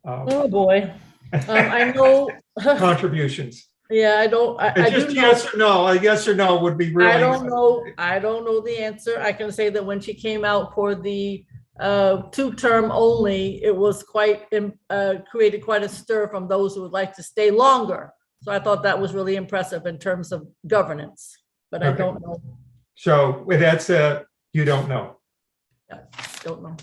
Oh, boy. I know. Contributions. Yeah, I don't. I just do yes or no. A yes or no would be really. I don't know. I don't know the answer. I can say that when she came out for the 2-term only, it was quite created quite a stir from those who would like to stay longer. So I thought that was really impressive in terms of governance. But I don't know. So with that said, you don't know. Yeah, don't know.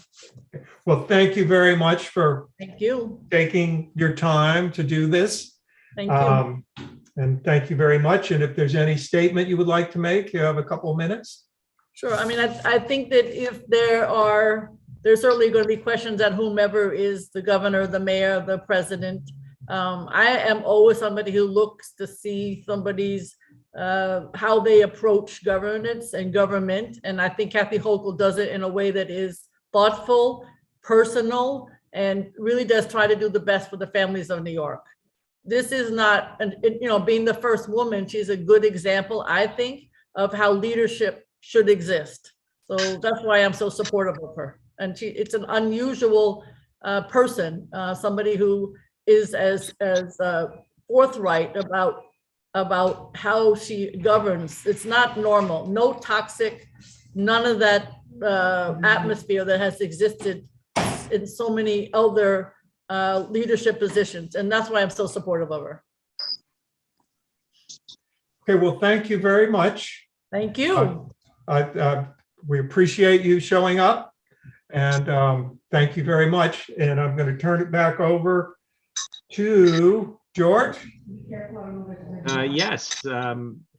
Well, thank you very much for taking your time to do this. Thank you. And thank you very much. And if there's any statement you would like to make, you have a couple of minutes. Sure. I mean, I think that if there's certainly going to be questions at whomever is the governor, the mayor, the president. I am always somebody who looks to see somebody's how they approach governance and government. And I think Kathy Hochul does it in a way that is thoughtful, personal, and really does try to do the best for the families of New York. This is not, being the first woman, she's a good example, I think, of how leadership should exist. So that's why I'm so supportive of her. And it's an unusual person, somebody who is as forthright about how she governs. It's not normal, no toxic, none of that atmosphere that has existed in so many other leadership positions. And that's why I'm so supportive of her. Okay, well, thank you very much. Thank you. We appreciate you showing up, and thank you very much. And I'm going to turn it back over to George. Yes.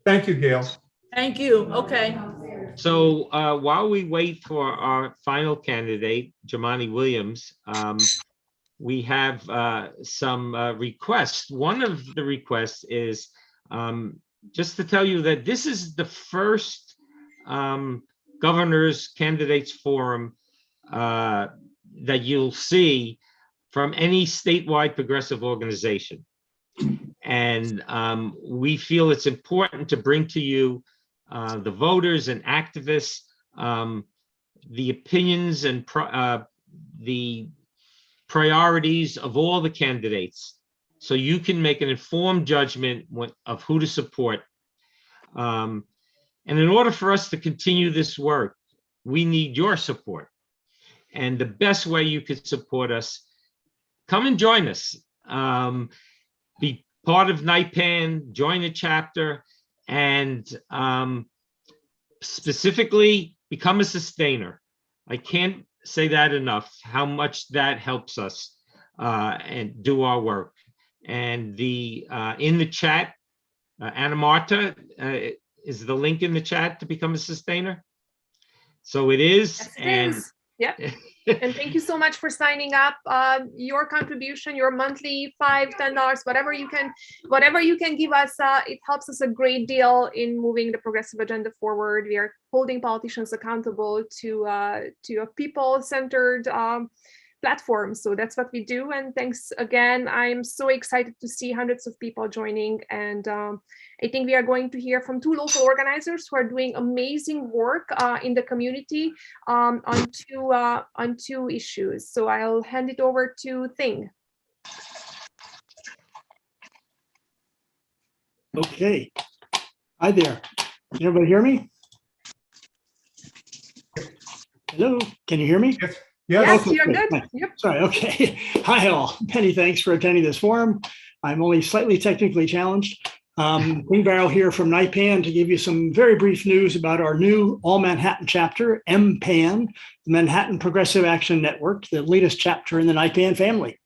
Thank you, Gail. Thank you. Okay. So while we wait for our final candidate, Jumaane Williams, we have some requests. One of the requests is just to tell you that this is the first Governor's Candidates Forum that you'll see from any statewide progressive organization. And we feel it's important to bring to you the voters and activists, the opinions and the priorities of all the candidates, so you can make an informed judgment of who to support. And in order for us to continue this work, we need your support. And the best way you could support us, come and join us. Be part of NIPAN, join a chapter, and specifically become a sustainer. I can't say that enough, how much that helps us and do our work. And in the chat, Anna Marta Is the link in the chat to become a sustainer? So it is. Yes, it is. Yep. And thank you so much for signing up. Your contribution, your monthly $5, $10, whatever you can give us, it helps us a great deal in moving the progressive agenda forward. We are holding politicians accountable to a people-centered platform. So that's what we do. And thanks again. I'm so excited to see hundreds of people joining. And I think we are going to hear from two local organizers who are doing amazing work in the community on two issues. So I'll hand it over to Thing. Okay. Hi there. Can everybody hear me? Hello, can you hear me? Yes. Yes, okay, you're great. good. Yep. Sorry, okay. Hi all. Many thanks for attending this forum. I'm only slightly technically challenged. Green Barrel here from NIPAN to give you some very brief news about our new All Manhattan chapter, MPAN, the Manhattan Progressive Action Network, the latest chapter in the NIPAN family.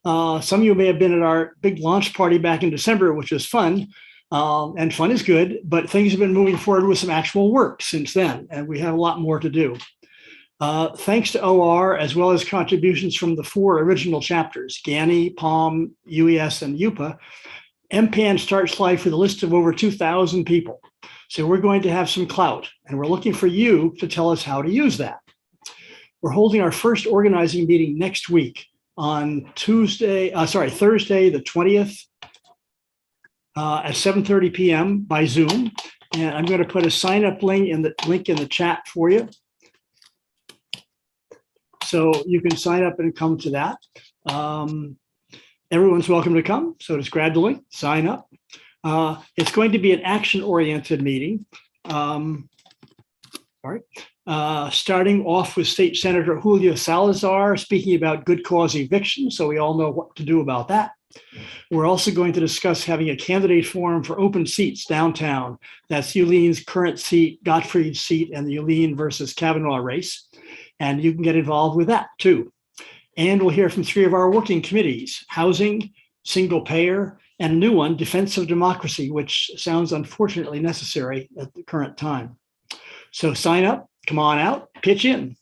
Some of you may have been at our big launch party back in December, which was fun. And fun is good, but things have been moving forward with some actual work since then, and we have a lot more to do. Thanks to OR, as well as contributions from the 4 original chapters, GANI, PALM, UES, and UPA, MPAN starts life with a list of over 2,000 people. So we're going to have some clout, and we're looking for you to tell us how to use that. We're holding our first organizing meeting next week on Thursday, the 20th at 7:30 p.m. by Zoom. And I'm going to put a sign-up link in the chat for you. So you can sign up and come to that. Everyone's welcome to come. So just grab the link, sign up. It's going to be an action-oriented meeting. Starting off with State Senator Julio Salazar speaking about good cause eviction. So we all know what to do about that. We're also going to discuss having a candidate forum for open seats downtown. That's Yulene's current seat, Gottfried's seat, and the Yulene versus Kavanaugh race. And you can get involved with that too. And we'll hear from 3 of our working committees, housing, single payer, and a new one, defense of democracy, which sounds unfortunately necessary at the current time. So sign up, come on out, pitch in.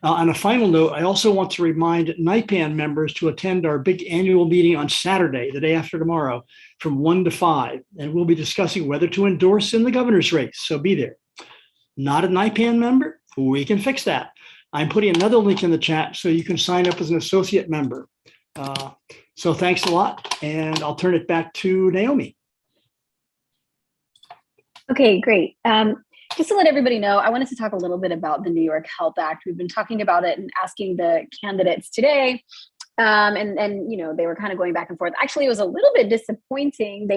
On a final note, I also want to remind NIPAN members to attend our big annual meeting on Saturday, the day after tomorrow, from 1 to 5. And we'll be discussing whether to endorse in the governor's race, so be there. Not a NIPAN member? We can fix that. I'm putting another link in the chat so you can sign up as an associate member. So thanks a lot, and I'll turn it back to Naomi. Okay, great. Just to let everybody know, I wanted to talk a little bit about the New York Health Act. We've been talking about it and asking the candidates today. And you know, they were kind of going back and forth. Actually, it was a little bit disappointing.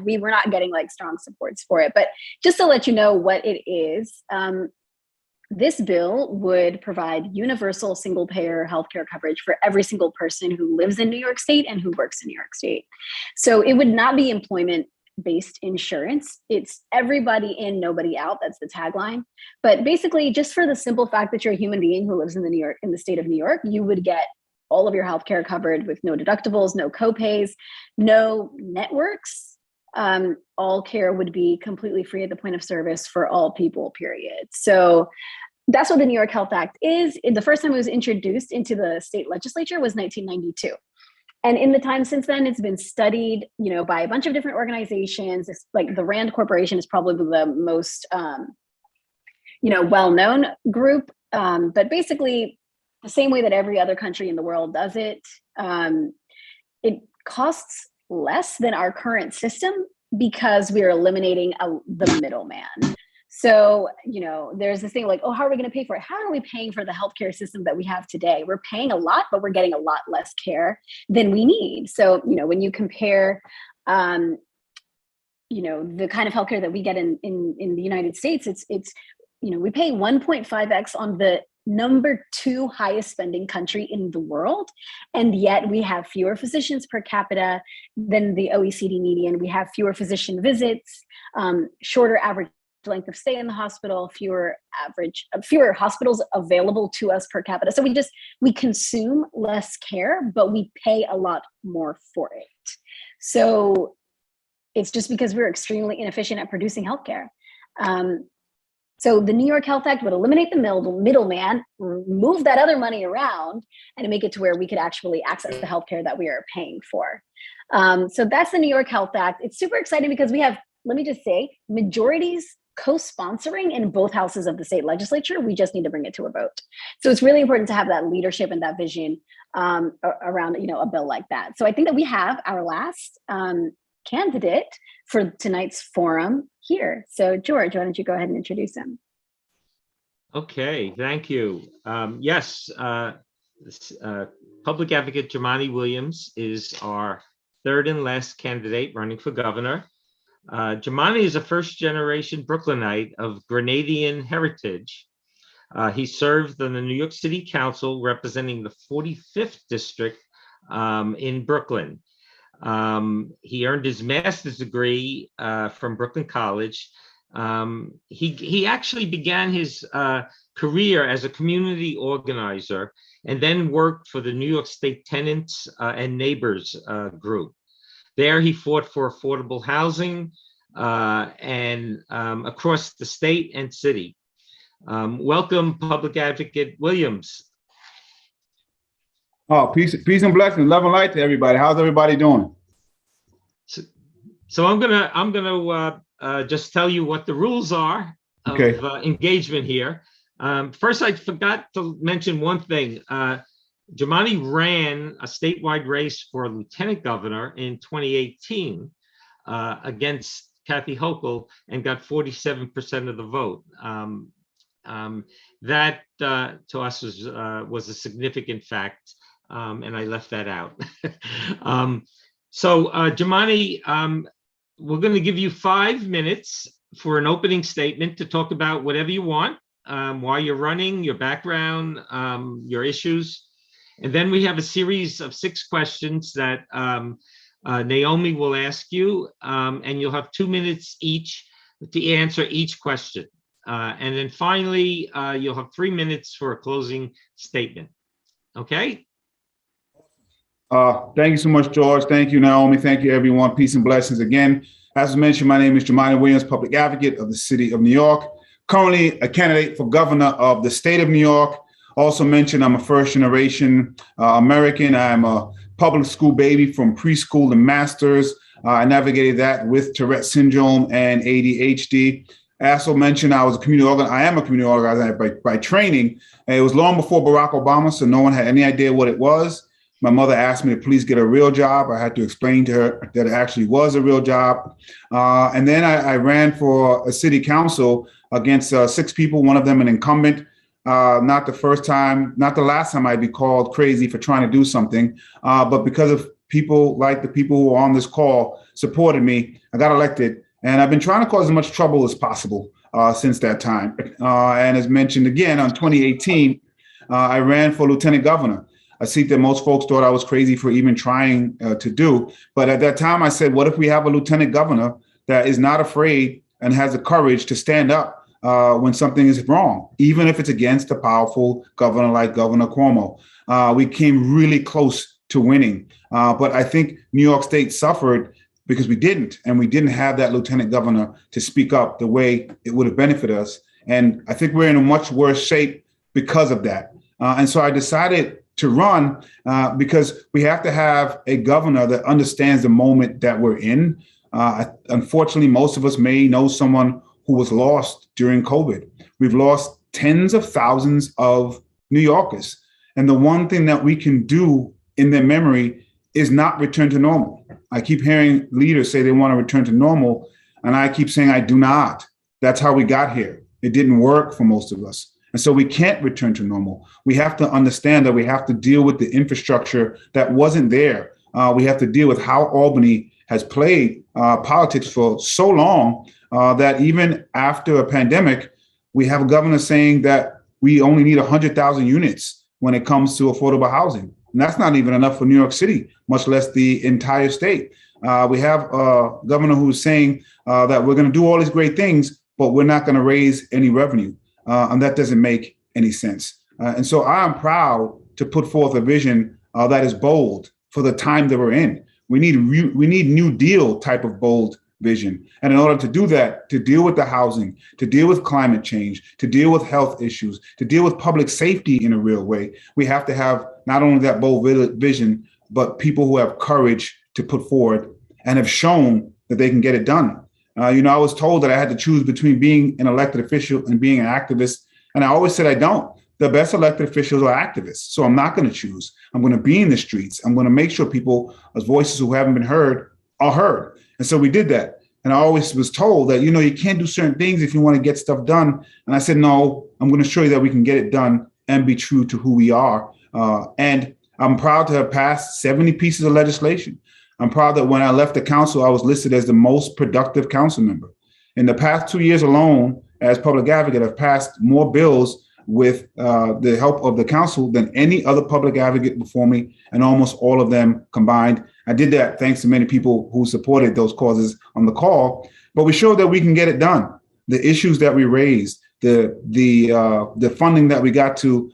We were not getting like strong supports for it, but just to let you know what it is, this bill would provide universal single payer healthcare coverage for every single person who lives in New York State and who works in New York State. So it would not be employment-based insurance. It's everybody in, nobody out. That's the tagline. But basically, just for the simple fact that you're a human being who lives in the state of New York, you would get all of your healthcare covered with no deductibles, no copays, no networks. All care would be completely free at the point of service for all people, period. So that's what the New York Health Act is. The first time it was introduced into the state legislature was 1992. And in the time since then, it's been studied, you know, by a bunch of different organizations. It's like the RAND Corporation is probably the most, well-known group. But basically, the same way that every other country in the world does it, it costs less than our current system because we are eliminating the middleman. So, you know, there's this thing like, oh, how are we going to pay for it? How are we paying for the healthcare system that we have today? We're paying a lot, but we're getting a lot less care than we need. So, you know, when you compare, the kind of healthcare that we get in the United States, it's we pay 1.5x on the number 2 highest spending country in the world. And yet we have fewer physicians per capita than the OECD median. We have fewer physician visits, shorter average length of stay in the hospital, fewer hospitals available to us per capita. So we consume less care, but we pay a lot more for it. So it's just because we're extremely inefficient at producing healthcare. So the New York Health Act would eliminate the middleman, move that other money around, and make it to where we could actually access the healthcare that we are paying for. So that's the New York Health Act. It's super exciting because we have, let me just say, majorities co-sponsoring in both houses of the state legislature. We just need to bring it to a vote. So it's really important to have that leadership and that vision around, a bill like that. So I think that we have our last candidate for tonight's forum here. So George, why don't you go ahead and introduce him? Okay, thank you. Yes, Public Advocate Jumaane Williams is our third and last candidate running for governor. Jumaane is a first-generation Brooklynite of Grenadian heritage. He served on the New York City Council representing the 45th district in Brooklyn. He earned his master's degree from Brooklyn College. He actually began his career as a community organizer and then worked for the New York State Tenants and Neighbors group. There he fought for affordable housing and across the state and city. Welcome, Public Advocate Williams. Oh, peace and blessings, love and light to everybody. How's everybody doing? So I'm gonna just tell you what the rules are of engagement here. First, I forgot to mention one thing. Jumaane ran a statewide race for lieutenant governor in 2018 against Kathy Hochul and got 47% of the vote. That to us was a significant fact, and I left that out. So Jumaane, we're going to give you 5 minutes for an opening statement to talk about whatever you want, why you're running, your background, your issues. And then we have a series of 6 questions that Naomi will ask you, and you'll have 2 minutes each to answer each question. And then finally, you'll have 3 minutes for a closing statement. Okay? Thank you so much, George. Thank you, Naomi. Thank you, everyone. Peace and blessings again. As mentioned, my name is Jumaane Williams, Public Advocate of the City of New York, currently a candidate for governor of the state of New York. Also mentioned, I'm a first-generation American. I'm a public school baby from preschool to master's. I navigated that with Tourette syndrome and ADHD. I also mentioned I was a community organizer. I am a community organizer by training. And it was long before Barack Obama, so no one had any idea what it was. My mother asked me to please get a real job. I had to explain to her that it actually was a real job. And then I ran for a city council against 6 people, one of them an incumbent. Not the last time I'd be called crazy for trying to do something, but because of people like the people who are on this call supported me, I got elected. And I've been trying to cause as much trouble as possible since that time. And as mentioned again, on 2018, I ran for lieutenant governor, a seat that most folks thought I was crazy for even trying to do. But at that time, I said, what if we have a lieutenant governor that is not afraid and has the courage to stand up when something is wrong, even if it's against a powerful governor like Governor Cuomo? We came really close to winning. But I think New York State suffered because we didn't have that lieutenant governor to speak up the way it would have benefited us. And I think we're in a much worse shape because of that. And so I decided to run because we have to have a governor that understands the moment that we're in. Unfortunately, most of us may know someone who was lost during COVID. We've lost tens of thousands of New Yorkers. And the one thing that we can do in their memory is not return to normal. I keep hearing leaders say they want to return to normal, and I keep saying I do not. That's how we got here. It didn't work for most of us. And so we can't return to normal. We have to understand that we have to deal with the infrastructure that wasn't there. We have to deal with how Albany has played politics for so long that even after a pandemic, we have a governor saying that we only need 100,000 units when it comes to affordable housing. And that's not even enough for New York City, much less the entire state. We have a governor who's saying that we're going to do all these great things, but we're not going to raise any revenue. And that doesn't make any sense. And so I am proud to put forth a vision that is bold for the time that we're in. We need New Deal type of bold vision. And in order to do that, to deal with the housing, to deal with climate change, to deal with health issues, to deal with public safety in a real way, we have to have not only that bold vision, but people who have courage to put forward and have shown that they can get it done. I was told that I had to choose between being an elected official and being an activist. And I always said I don't. The best elected officials are activists. So I'm not going to choose. I'm going to be in the streets. I'm going to make sure people's voices who haven't been heard are heard. And so we did that. And I always was told that, you can't do certain things if you want to get stuff done. And I said, no, I'm going to show you that we can get it done and be true to who we are. And I'm proud to have passed 70 pieces of legislation. I'm proud that when I left the council, I was listed as the most productive council member. In the past 2 years alone, as public advocate, I've passed more bills with the help of the council than any other public advocate before me, and almost all of them combined. I did that thanks to many people who supported those causes on the call, but we showed that we can get it done. The issues that we raised, the funding that we got to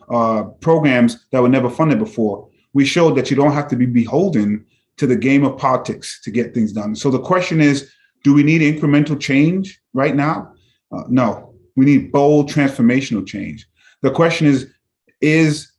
programs that were never funded before, we showed that you don't have to be beholden to the game of politics to get things done. So the question is, do we need incremental change right now? No, we need bold transformational change. The question is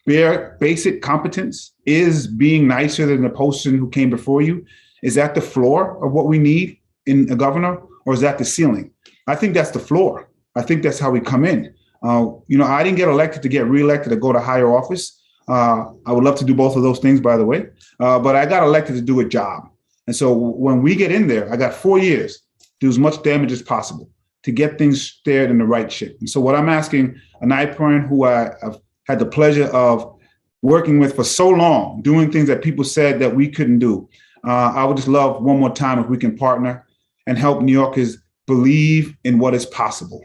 bare basic competence, is being nicer than the person who came before you, is that the floor of what we need in a governor, or is that the ceiling? I think that's the floor. I think that's how we come in. I didn't get elected to get reelected to go to higher office. I would love to do both of those things, by the way, but I got elected to do a job. And so when we get in there, I got 4 years to do as much damage as possible to get things steered in the right shape. And so what I'm asking a NIPERN who I've had the pleasure of working with for so long, doing things that people said that we couldn't do. I would just love one more time if we can partner and help New Yorkers believe in what is possible.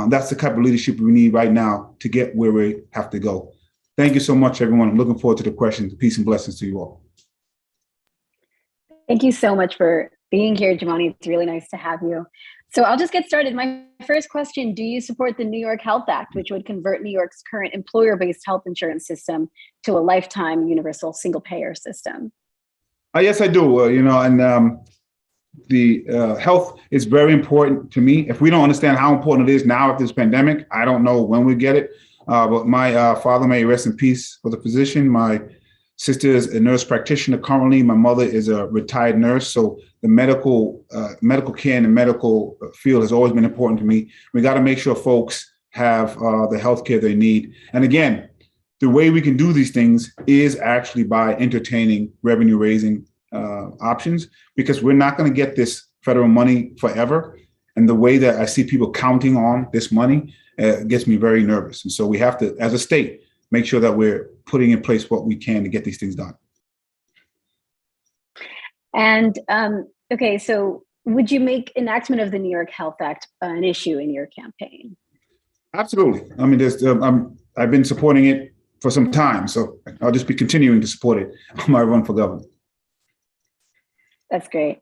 That's the type of leadership we need right now to get where we have to go. Thank you so much, everyone. I'm looking forward to the questions. Peace and blessings to you all. Thank you so much for being here, Jumaane. It's really nice to have you. So I'll just get started. My first question, do you support the New York Health Act, which would convert New York's current employer-based health insurance system to a lifetime universal single-payer system? Yes, I do. The health is very important to me. If we don't understand how important it is now with this pandemic, I don't know when we get it. But my father, may rest in peace, was a physician. My sister is a nurse practitioner currently. My mother is a retired nurse. So the medical care and the medical field has always been important to me. We got to make sure folks have the health care they need. And again, the way we can do these things is actually by entertaining revenue raising options, because we're not going to get this federal money forever. And the way that I see people counting on this money gets me very nervous. And so we have to, as a state, make sure that we're putting in place what we can to get these things done. And okay, so would you make enactment of the New York Health Act an issue in your campaign? Absolutely. I mean, I've been supporting it for some time, so I'll just be continuing to support it on my run for governor. That's great.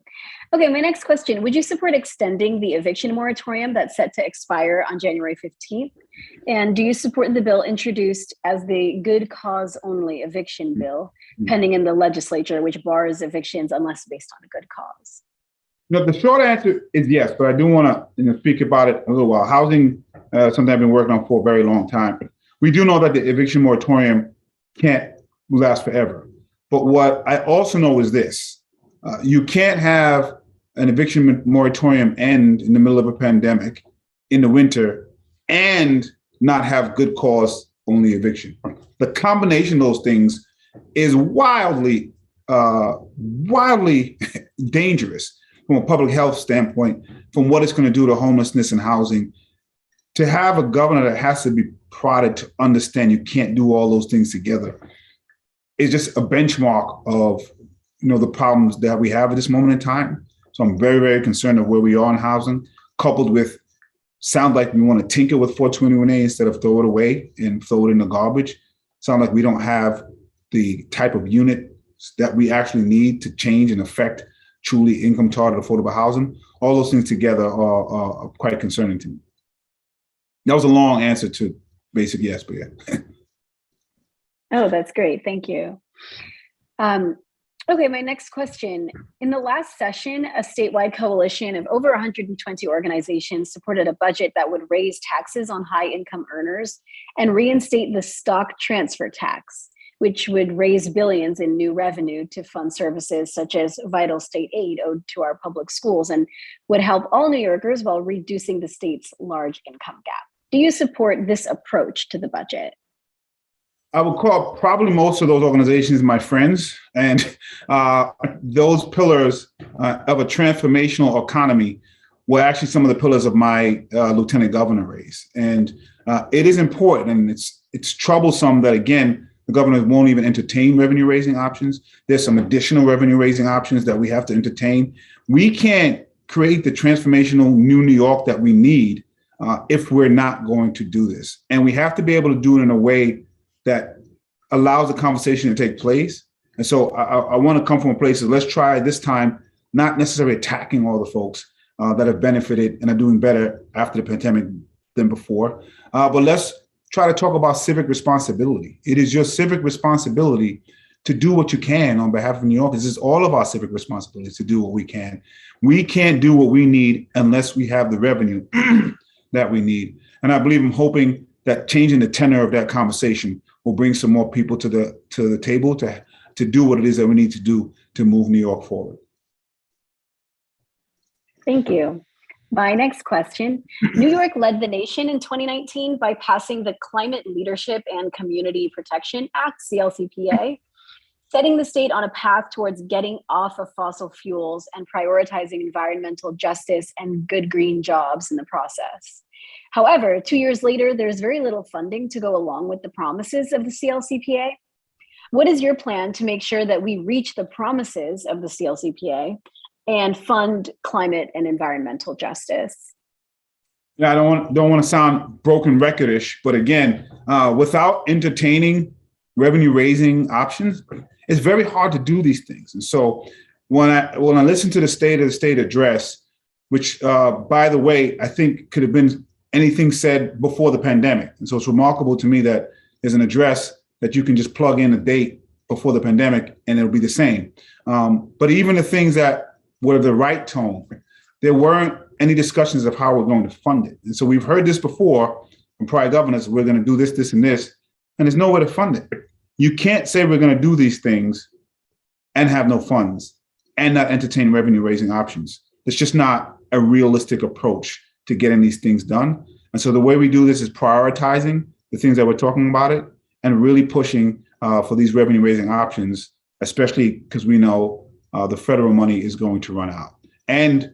Okay, my next question, would you support extending the eviction moratorium that's set to expire on January 15th? And do you support the bill introduced as the good cause only eviction bill pending in the legislature, which bars evictions unless based on a good cause? No, the short answer is yes, but I do want to speak about it a little while. Housing, something I've been working on for a very long time. We do know that the eviction moratorium can't last forever. But what I also know is this. You can't have an eviction moratorium end in the middle of a pandemic in the winter and not have good cause only eviction. The combination of those things is wildly dangerous from a public health standpoint, from what it's going to do to homelessness and housing. To have a governor that has to be prodded to understand you can't do all those things together is just a benchmark of the problems that we have at this moment in time. So I'm very, very concerned of where we are in housing, coupled with sound like we want to tinker with 421A instead of throw it away and throw it in the garbage. Sound like we don't have the type of unit that we actually need to change and affect truly income targeted affordable housing. All those things together are quite concerning to me. That was a long answer to basic yes, but yeah. Oh, that's great. Thank you. Okay, my next question. In the last session, a statewide coalition of over 120 organizations supported a budget that would raise taxes on high income earners and reinstate the stock transfer tax, which would raise billions in new revenue to fund services such as vital state aid owed to our public schools and would help all New Yorkers while reducing the state's large income gap. Do you support this approach to the budget? I would call probably most of those organizations my friends, and those pillars of a transformational economy were actually some of the pillars of my lieutenant governor race. And it is important, and it's troublesome that, again, the governor won't even entertain revenue raising options. There's some additional revenue raising options that we have to entertain. We can't create the transformational new New York that we need if we're not going to do this. And we have to be able to do it in a way that allows the conversation to take place. And so I want to come from a place of, let's try this time, not necessarily attacking all the folks that have benefited and are doing better after the pandemic than before, but let's try to talk about civic responsibility. It is your civic responsibility to do what you can on behalf of New York. This is all of our civic responsibility to do what we can. We can't do what we need unless we have the revenue that we need. And I believe, I'm hoping that changing the tenor of that conversation will bring some more people to the table to do what it is that we need to do to move New York forward. Thank you. My next question. New York led the nation in 2019 by passing the Climate Leadership and Community Protection Act, CLCPA, setting the state on a path towards getting off of fossil fuels and prioritizing environmental justice and good green jobs in the process. However, 2 years later, there's very little funding to go along with the promises of the CLCPA. What is your plan to make sure that we reach the promises of the CLCPA and fund climate and environmental justice? Yeah, I don't want to sound broken recordish, but again, without entertaining revenue raising options, it's very hard to do these things. And so when I listen to the State of the State address, which by the way, I think could have been anything said before the pandemic. And so it's remarkable to me that there's an address that you can just plug in a date before the pandemic and it'll be the same. But even the things that were the right tone, there weren't any discussions of how we're going to fund it. And so we've heard this before from prior governors, we're going to do this, this, and this, and there's no way to fund it. You can't say we're going to do these things and have no funds and not entertain revenue raising options. It's just not a realistic approach to getting these things done. And so the way we do this is prioritizing the things that we're talking about it and really pushing for these revenue raising options, especially because we know the federal money is going to run out and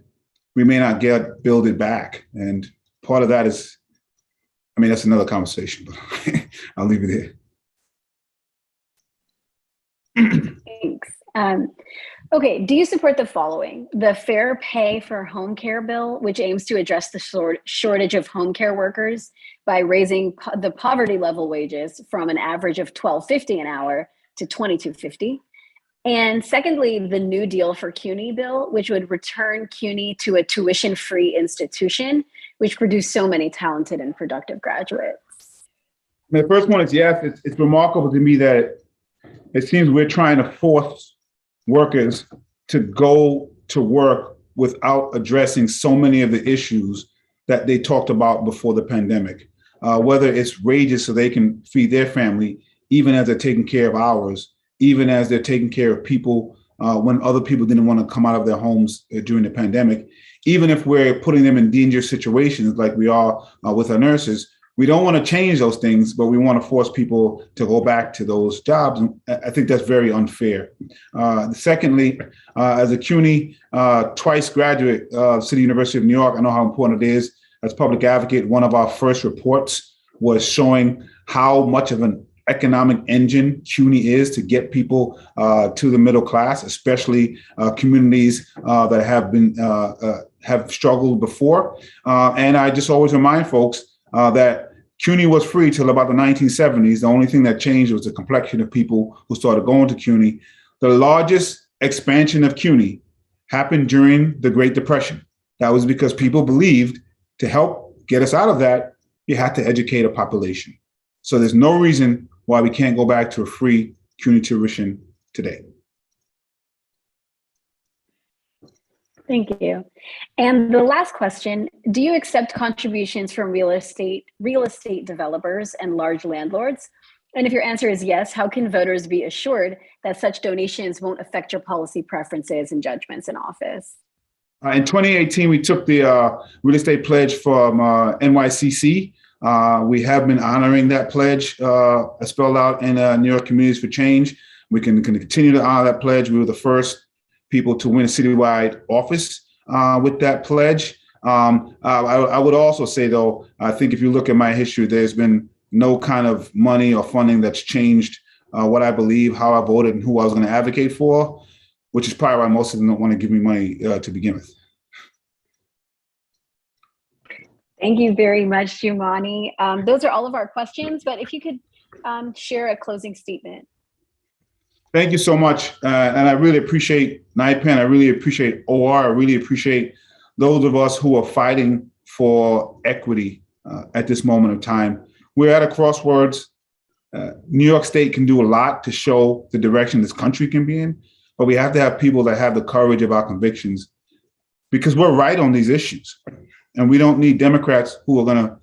we may not build it back. And part of that is, I mean, that's another conversation, but I'll leave it there. Thanks. Okay, do you support the following? The Fair Pay for Home Care bill, which aims to address the shortage of home care workers by raising the poverty level wages from an average of $12.50 an hour to $22.50. And secondly, the New Deal for CUNY bill, which would return CUNY to a tuition-free institution, which produced so many talented and productive graduates. The first one is yes. It's remarkable to me that it seems we're trying to force workers to go to work without addressing so many of the issues that they talked about before the pandemic, whether it's wages so they can feed their family, even as they're taking care of ours, even as they're taking care of people when other people didn't want to come out of their homes during the pandemic, even if we're putting them in dangerous situations like we are with our nurses. We don't want to change those things, but we want to force people to go back to those jobs. And I think that's very unfair. Secondly, as a CUNY twice graduate of City University of New York, I know how important it is. As public advocate, one of our first reports was showing how much of an economic engine CUNY is to get people to the middle class, especially communities that have struggled before. And I just always remind folks that CUNY was free till about the 1970s. The only thing that changed was the complexion of people who started going to CUNY. The largest expansion of CUNY happened during the Great Depression. That was because people believed to help get us out of that, you had to educate a population. So there's no reason why we can't go back to a free CUNY tuition today. Thank you. And the last question, do you accept contributions from real estate developers and large landlords? And if your answer is yes, how can voters be assured that such donations won't affect your policy preferences and judgments in office? In 2018, we took the real estate pledge from NYCC. We have been honoring that pledge spelled out in New York Communities for Change. We can continue to honor that pledge. We were the first people to win a citywide office with that pledge. I would also say, though, I think if you look at my history, there's been no kind of money or funding that's changed what I believe, how I voted, and who I was going to advocate for, which is probably why most of them don't want to give me money to begin with. Thank you very much, Jumaane. Those are all of our questions, but if you could share a closing statement. Thank you so much. And I really appreciate NIPAN. I really appreciate OR. I really appreciate those of us who are fighting for equity at this moment of time. We're at a crossroads. New York State can do a lot to show the direction this country can be in, but we have to have people that have the courage of our convictions, because we're right on these issues. And we don't need Democrats who are going to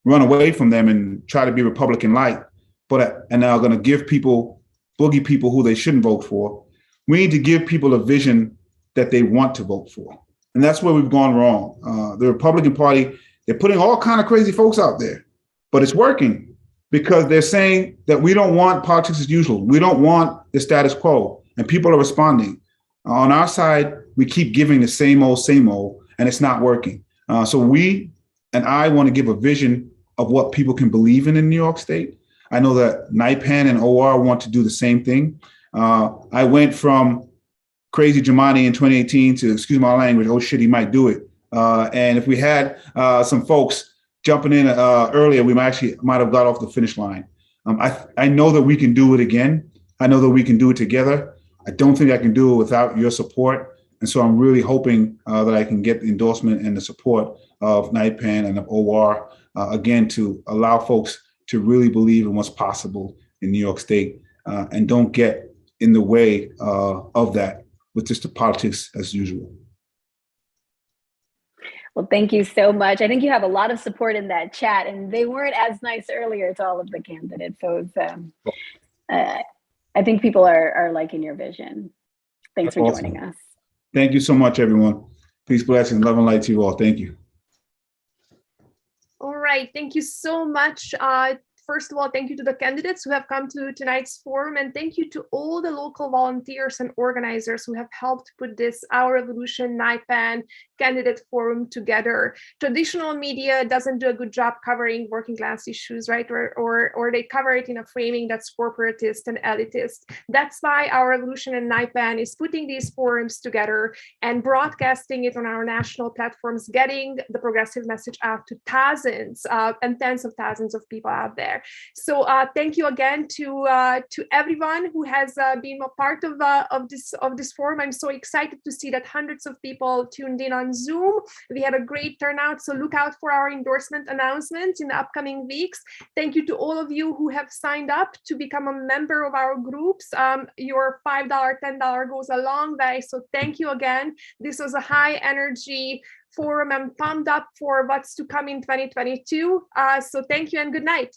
run away from them and try to be Republican light, and are going to give people, boogie people who they shouldn't vote for. We need to give people a vision that they want to vote for. And that's where we've gone wrong. The Republican Party, they're putting all kind of crazy folks out there, but it's working because they're saying that we don't want politics as usual. We don't want the status quo, and people are responding. On our side, we keep giving the same old, and it's not working. So we and I want to give a vision of what people can believe in New York State. I know that NIPAN and OR want to do the same thing. I went from crazy Jumaane in 2018 to, excuse my language, oh shit, he might do it. And if we had some folks jumping in earlier, we might have got off the finish line. I know that we can do it again. I know that we can do it together. I don't think I can do it without your support. And so I'm really hoping that I can get the endorsement and the support of NIPAN and of OR, again, to allow folks to really believe in what's possible in New York State and don't get in the way of that with just the politics as usual. Well, thank you so much. I think you have a lot of support in that chat, and they weren't as nice earlier to all of the candidates. So it's, I think people are liking your vision. Thanks for joining us. Thank you so much, everyone. Peace, blessings, love, and light to you all. Thank you. All right. Thank you so much. First of all, thank you to the candidates who have come to tonight's forum, and thank you to all the local volunteers and organizers who have helped put this Our Revolution NIPAN candidate forum together. Traditional media doesn't do a good job covering working class issues, right? Or they cover it in a framing that's corporatist and elitist. That's why Our Revolution and NIPAN is putting these forums together and broadcasting it on our national platforms, getting the progressive message out to thousands and tens of thousands of people out there. So thank you again to everyone who has been a part of this forum. I'm so excited to see that hundreds of people tuned in on Zoom. We had a great turnout, so look out for our endorsement announcements in the upcoming weeks. Thank you to all of you who have signed up to become a member of our groups. Your $5, $10 goes a long way, so thank you again. This was a high energy forum. I'm pumped up for what's to come in 2022. So thank you and good night.